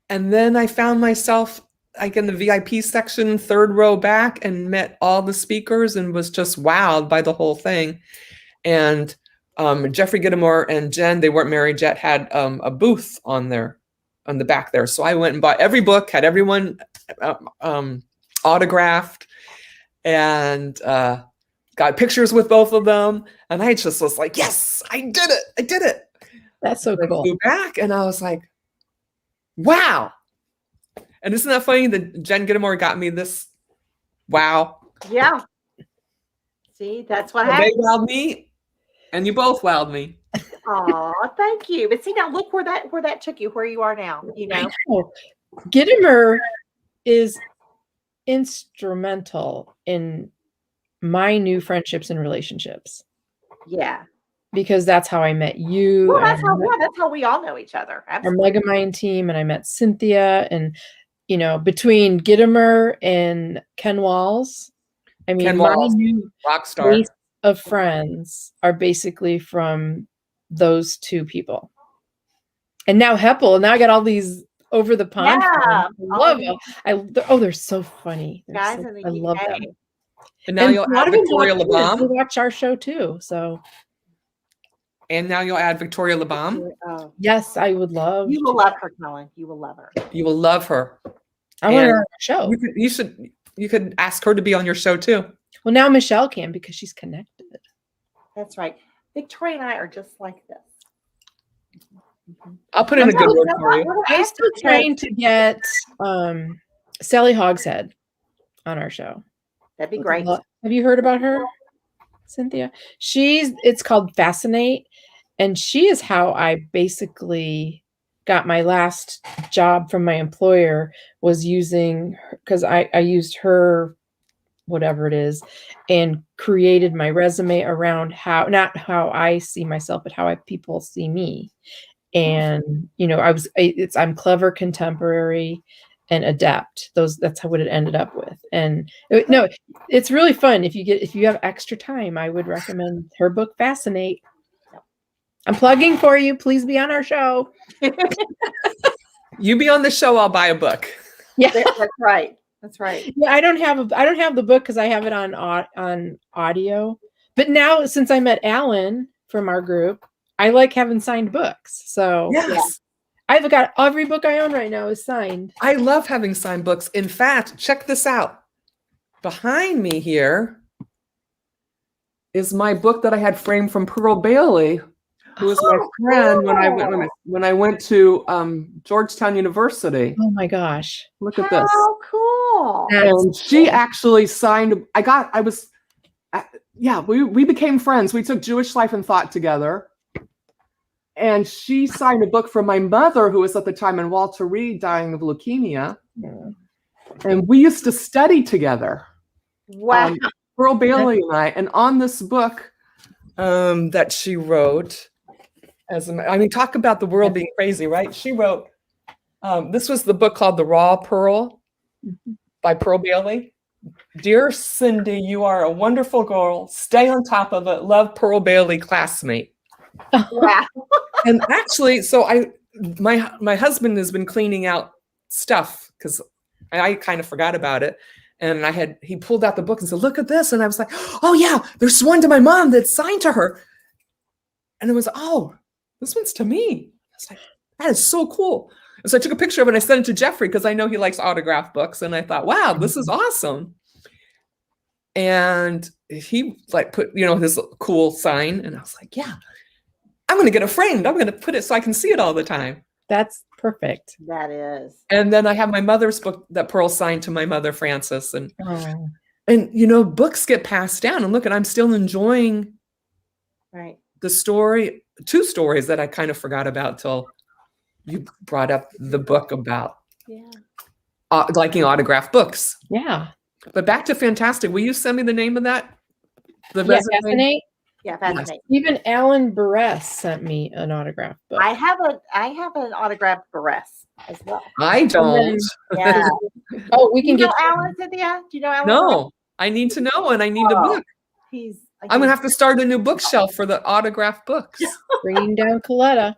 [SPEAKER 3] And then I found myself like in the VIP section, 3rd row back, and met all the speakers and was just wowed by the whole thing. And Jeffrey Gittimore and Jen, they weren't married yet, had a booth on the back there. So I went and bought every book, had everyone autographed, and got pictures with both of them. And I just was like, yes, I did it. I did it.
[SPEAKER 2] That's so
[SPEAKER 3] I
[SPEAKER 2] cool.
[SPEAKER 3] flew back and I was like, wow. And isn't that funny that Jen Gittimore got me this? Wow.
[SPEAKER 1] Yeah. See, that's what
[SPEAKER 3] They
[SPEAKER 1] happened.
[SPEAKER 3] wowed me, and you both wowed me.
[SPEAKER 1] Oh, thank you. But see, now look where that took you, where you are now. You know.
[SPEAKER 2] Gittimer is instrumental in my new friendships and relationships.
[SPEAKER 1] Yeah.
[SPEAKER 2] Because that's how I met you.
[SPEAKER 1] Well, that's how we all know each other. Absolutely.
[SPEAKER 2] Our Megamind team, and I met Cynthia, and between Gittimer and Ken Walls, I mean,
[SPEAKER 3] Ken
[SPEAKER 2] my
[SPEAKER 3] Walls,
[SPEAKER 2] new
[SPEAKER 3] rock star.
[SPEAKER 2] base of friends are basically from those two people. And now Heppel, now I got all these over the pond.
[SPEAKER 1] Yeah.
[SPEAKER 2] I love them. They're so funny.
[SPEAKER 1] Guys in the
[SPEAKER 2] I love them.
[SPEAKER 3] And now you'll add Victoria
[SPEAKER 2] They
[SPEAKER 3] LeBaum.
[SPEAKER 2] watch our show too. So.
[SPEAKER 3] And now you'll add Victoria LeBaum.
[SPEAKER 1] Oh.
[SPEAKER 2] Yes, I would love.
[SPEAKER 1] You will love her, Kellen. You will love her.
[SPEAKER 3] You will love her.
[SPEAKER 2] I want her on our show.
[SPEAKER 3] You could ask her to be on your show too.
[SPEAKER 2] Well, now Michelle can, because she's connected.
[SPEAKER 1] That's right. Victoria and I are just like this.
[SPEAKER 3] I'll put in a good word for you.
[SPEAKER 2] I'm still trying to get Sally Hogshead on our show.
[SPEAKER 1] That'd be great.
[SPEAKER 2] Have you heard about her, Cynthia? It's called Fascinate, and she is how I basically got my last job from my employer, was using her, because I used her, whatever it is, and created my resume around not how I see myself, but how people see me. And I'm clever, contemporary, and adept. That's what it ended up with. And no, it's really fun. If you have extra time, I would recommend her book, Fascinate. I'm plugging for you. Please be on our show.
[SPEAKER 3] You be on the show, I'll buy a book.
[SPEAKER 2] Yeah,
[SPEAKER 1] that's right. That's right.
[SPEAKER 2] Yeah, I don't have the book because I have it on audio. But now, since I met Alan from our group, I like having signed books. So
[SPEAKER 3] yes.
[SPEAKER 2] I've got every book I own right now is signed.
[SPEAKER 3] I love having signed books. In fact, check this out. Behind me here is my book that I had framed from Pearl Bailey, who was my friend when I went to Georgetown University.
[SPEAKER 2] Oh my gosh!
[SPEAKER 3] Look at this.
[SPEAKER 1] Oh, cool!
[SPEAKER 3] And she actually signed. We became friends. We took Jewish Life and Thought together. And she signed a book for my mother, who was at the time in Walter Reed, dying of leukemia. Yeah. And we used to study together.
[SPEAKER 1] Wow.
[SPEAKER 3] Pearl Bailey and I. And on this book that she wrote, talk about the world being crazy, right? She wrote, this was the book called The Raw Pearl by Pearl Bailey. Dear Cindy, you are a wonderful girl. Stay on top of it. Love, Pearl Bailey, classmate.
[SPEAKER 1] Wow.
[SPEAKER 3] And actually, so my husband has been cleaning out stuff because I kind of forgot about it. And he pulled out the book and said, look at this. And I was like, oh yeah, there's one to my mom that's signed to her. And it was, oh, this one's to me. I was like, that is so cool. And so I took a picture of it and I sent it to Jeffrey because I know he likes autograph books. And I thought, wow, this is awesome. And he put, his cool sign. And I was like, yeah, I'm going to get it framed. I'm going to put it so I can see it all the time.
[SPEAKER 2] That's perfect.
[SPEAKER 1] That is.
[SPEAKER 3] And then I have my mother's book that Pearl signed to my mother, Frances. And books get passed down. And look, I'm still enjoying the two stories that I kind of forgot about till you brought up the book about liking autographed books.
[SPEAKER 2] Yeah.
[SPEAKER 3] But back to Fantastic. Will you send me the name of that?
[SPEAKER 2] Fascinate.
[SPEAKER 1] Yeah, Fascinate.
[SPEAKER 2] Even Alan Barres sent me an autograph book.
[SPEAKER 1] I have an autographed Barres as well.
[SPEAKER 3] I don't.
[SPEAKER 1] Yeah.
[SPEAKER 2] We can get
[SPEAKER 1] Alan, Cynthia. Do you know Alan?
[SPEAKER 3] No, I need to know, and I need a book. I'm gonna have to start a new bookshelf for the autographed books.
[SPEAKER 2] Bringing down Coletta.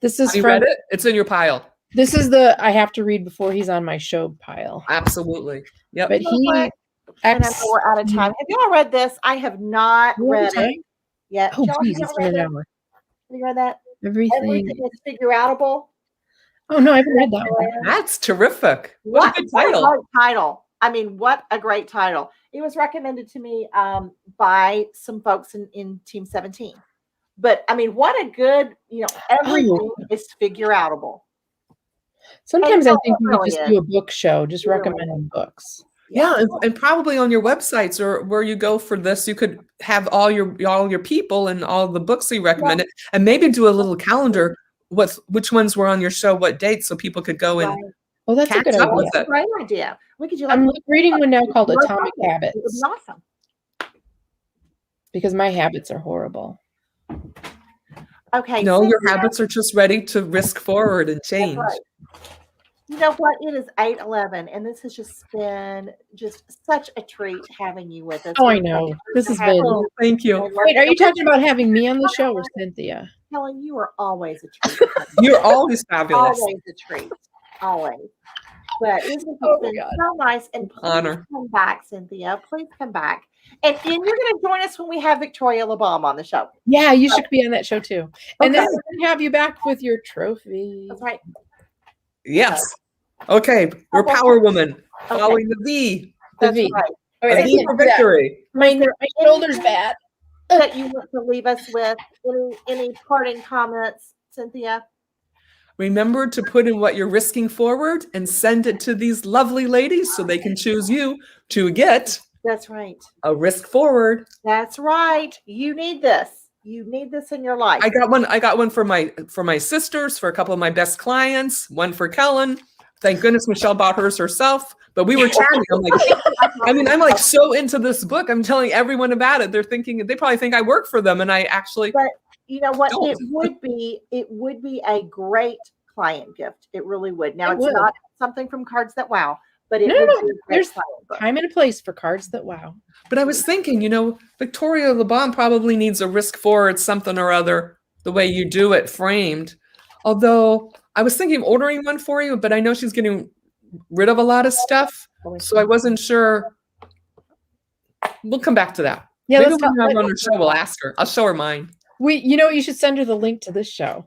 [SPEAKER 2] This is
[SPEAKER 3] Have you read it? It's in your pile.
[SPEAKER 2] This is the I have to read before he's on my show pile.
[SPEAKER 3] Absolutely. Yep.
[SPEAKER 2] But
[SPEAKER 1] You know what? And I know we're out of time. Have y'all read this? I have not read it yet.
[SPEAKER 2] Oh,
[SPEAKER 1] Y'all,
[SPEAKER 2] geez,
[SPEAKER 1] have
[SPEAKER 2] it's
[SPEAKER 1] y'all
[SPEAKER 2] been
[SPEAKER 1] read
[SPEAKER 2] an
[SPEAKER 1] it?
[SPEAKER 2] hour.
[SPEAKER 1] Have you read that?
[SPEAKER 2] Everything.
[SPEAKER 1] Everything is figure-outable.
[SPEAKER 2] Oh, no, I haven't read that one.
[SPEAKER 3] That's terrific. What a good
[SPEAKER 1] What a
[SPEAKER 3] title.
[SPEAKER 1] great title. I mean, what a great title. It was recommended to me by some folks in Team 17. But I mean, what a good, everything is figure-outable.
[SPEAKER 2] Sometimes I think we could
[SPEAKER 1] really
[SPEAKER 2] just
[SPEAKER 1] is.
[SPEAKER 2] do a book show, just
[SPEAKER 1] It really
[SPEAKER 2] recommending books.
[SPEAKER 3] Yeah, and probably on your websites or where you go for this, you could have all your people and all the books you recommended, and maybe do a little calendar with which ones were on your show, what dates, so people could go and
[SPEAKER 1] Right.
[SPEAKER 2] Oh, that's a
[SPEAKER 3] catch
[SPEAKER 2] good
[SPEAKER 3] up
[SPEAKER 2] idea.
[SPEAKER 3] with
[SPEAKER 1] That's a
[SPEAKER 3] it.
[SPEAKER 1] great idea. We could do
[SPEAKER 2] I'm reading one now called
[SPEAKER 1] No
[SPEAKER 2] Atomic
[SPEAKER 1] problem. It would
[SPEAKER 2] Habits
[SPEAKER 1] be awesome.
[SPEAKER 2] because my habits are horrible.
[SPEAKER 1] Okay.
[SPEAKER 3] No, your
[SPEAKER 1] Cynthia,
[SPEAKER 3] habits are just ready to risk forward and change.
[SPEAKER 1] right. You know what? It is 8:11, and this has just been such a treat having you with us.
[SPEAKER 2] Oh, I
[SPEAKER 1] We're
[SPEAKER 2] know.
[SPEAKER 1] so
[SPEAKER 2] This has
[SPEAKER 1] to have
[SPEAKER 2] been.
[SPEAKER 1] you.
[SPEAKER 3] Thank you.
[SPEAKER 1] And
[SPEAKER 2] Wait, are you
[SPEAKER 1] we're-
[SPEAKER 2] talking about having me on the show or Cynthia?
[SPEAKER 1] Kellen, you are always a treat.
[SPEAKER 3] You're always fabulous.
[SPEAKER 1] Always a treat. Always. But this has
[SPEAKER 2] Oh my
[SPEAKER 1] been
[SPEAKER 2] God.
[SPEAKER 1] so nice. And please
[SPEAKER 3] Honor.
[SPEAKER 1] come back, Cynthia. Please come back. And you're going to join us when we have Victoria LeBaum on the show.
[SPEAKER 2] Yeah, you should be on that show too. And then
[SPEAKER 1] Okay.
[SPEAKER 2] we're gonna have you back with your trophy.
[SPEAKER 1] That's right.
[SPEAKER 3] Yes. Okay, we're Power Woman. Following the V.
[SPEAKER 2] The
[SPEAKER 1] That's
[SPEAKER 2] V.
[SPEAKER 1] right.
[SPEAKER 2] All
[SPEAKER 3] A
[SPEAKER 2] right, I
[SPEAKER 3] V
[SPEAKER 2] can't
[SPEAKER 3] for
[SPEAKER 2] do that.
[SPEAKER 3] victory.
[SPEAKER 2] My shoulder's bad.
[SPEAKER 1] That you want to leave us with any parting comments, Cynthia?
[SPEAKER 3] Remember to put in what you're risking forward and send it to these lovely ladies so they can choose you to get
[SPEAKER 1] That's right.
[SPEAKER 3] a risk forward.
[SPEAKER 1] That's right. You need this. You need this in your life.
[SPEAKER 3] I got one for my sisters, for a couple of my best clients, one for Kellen. Thank goodness Michelle bought hers herself. But we were chatting. I'm like so into this book. I'm telling everyone about it. They probably think I work for them, and I actually.
[SPEAKER 1] But you know what?
[SPEAKER 3] don't.
[SPEAKER 1] It would be a great client gift. It really would. Now
[SPEAKER 2] It
[SPEAKER 1] it's
[SPEAKER 2] would.
[SPEAKER 1] not something from Cards That Wow, but it
[SPEAKER 2] No,
[SPEAKER 1] would
[SPEAKER 2] no,
[SPEAKER 1] be a great
[SPEAKER 2] there's
[SPEAKER 1] client book.
[SPEAKER 2] time and a place for cards that wow.
[SPEAKER 3] But I was thinking, Victoria LeBaum probably needs a risk forward something or other, the way you do it framed. Although I was thinking of ordering one for you, but I know she's getting rid of a lot of stuff. So I wasn't sure. We'll come back to that.
[SPEAKER 2] Yeah,
[SPEAKER 3] Maybe
[SPEAKER 2] let's
[SPEAKER 3] when
[SPEAKER 2] talk.
[SPEAKER 3] we're on the show, we'll ask her. I'll show her mine.
[SPEAKER 2] You should send her the link to this show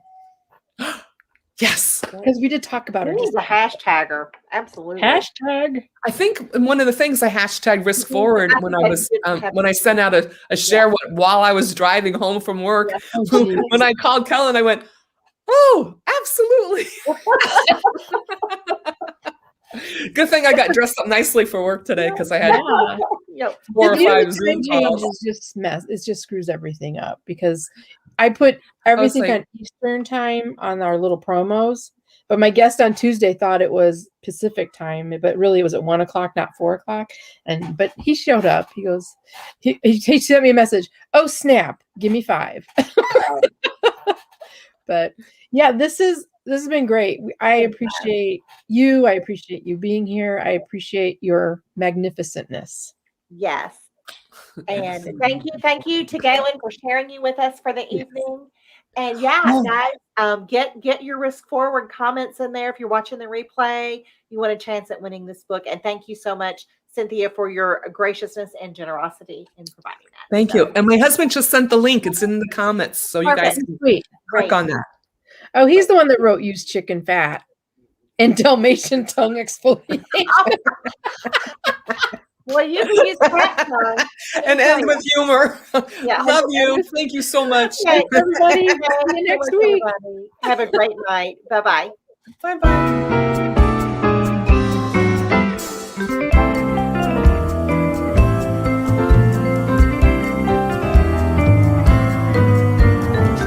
[SPEAKER 3] Yes.
[SPEAKER 2] because we did talk about
[SPEAKER 1] Who
[SPEAKER 2] it.
[SPEAKER 1] needs a hashtagger? Absolutely.
[SPEAKER 2] Hashtag.
[SPEAKER 3] I think one of the things I hashtag risk forward when I sent out a share while I was driving home from work.
[SPEAKER 1] Yeah.
[SPEAKER 2] Oh, geez.
[SPEAKER 3] When I called Kellen, I went, "Oh, absolutely." Good thing I got dressed up nicely for work today because I had
[SPEAKER 2] Yeah.
[SPEAKER 1] Yep.
[SPEAKER 3] 4 or
[SPEAKER 2] The
[SPEAKER 3] 5
[SPEAKER 2] time
[SPEAKER 3] Zoom
[SPEAKER 2] change
[SPEAKER 3] calls.
[SPEAKER 2] is just mess. It just screws everything up because I put everything
[SPEAKER 3] like-
[SPEAKER 2] on Eastern time on our little promos, but my guest on Tuesday thought it was Pacific time, but really it was at 1:00, not 4:00. But he showed up. He goes, he sent me a message. Oh snap! Give me 5. But yeah, this has been great. I appreciate you. I appreciate you being here. I appreciate your magnificentness.
[SPEAKER 1] Yes. And thank you to Galen for sharing you with us for the evening. And guys, get your risk forward comments in there if you're watching the replay. You want a chance at winning this book. And thank you so much, Cynthia, for your graciousness and generosity in providing that.
[SPEAKER 3] Thank you. And my husband just sent the link. It's in the comments, so you guys
[SPEAKER 1] Perfect.
[SPEAKER 3] can
[SPEAKER 2] Sweet.
[SPEAKER 3] click on that.
[SPEAKER 2] Oh, he's the one that wrote "use chicken fat" and Dalmatian tongue exfoliation.
[SPEAKER 1] Well, you can use that tongue.
[SPEAKER 3] And end with humor.
[SPEAKER 1] Yeah.
[SPEAKER 3] Love you. Thank you so much.
[SPEAKER 1] Okay,
[SPEAKER 2] Everybody,
[SPEAKER 1] thank you
[SPEAKER 2] see you next
[SPEAKER 1] so much,
[SPEAKER 2] week.
[SPEAKER 1] everybody. Have a great night. Bye-bye.
[SPEAKER 3] Bye-bye.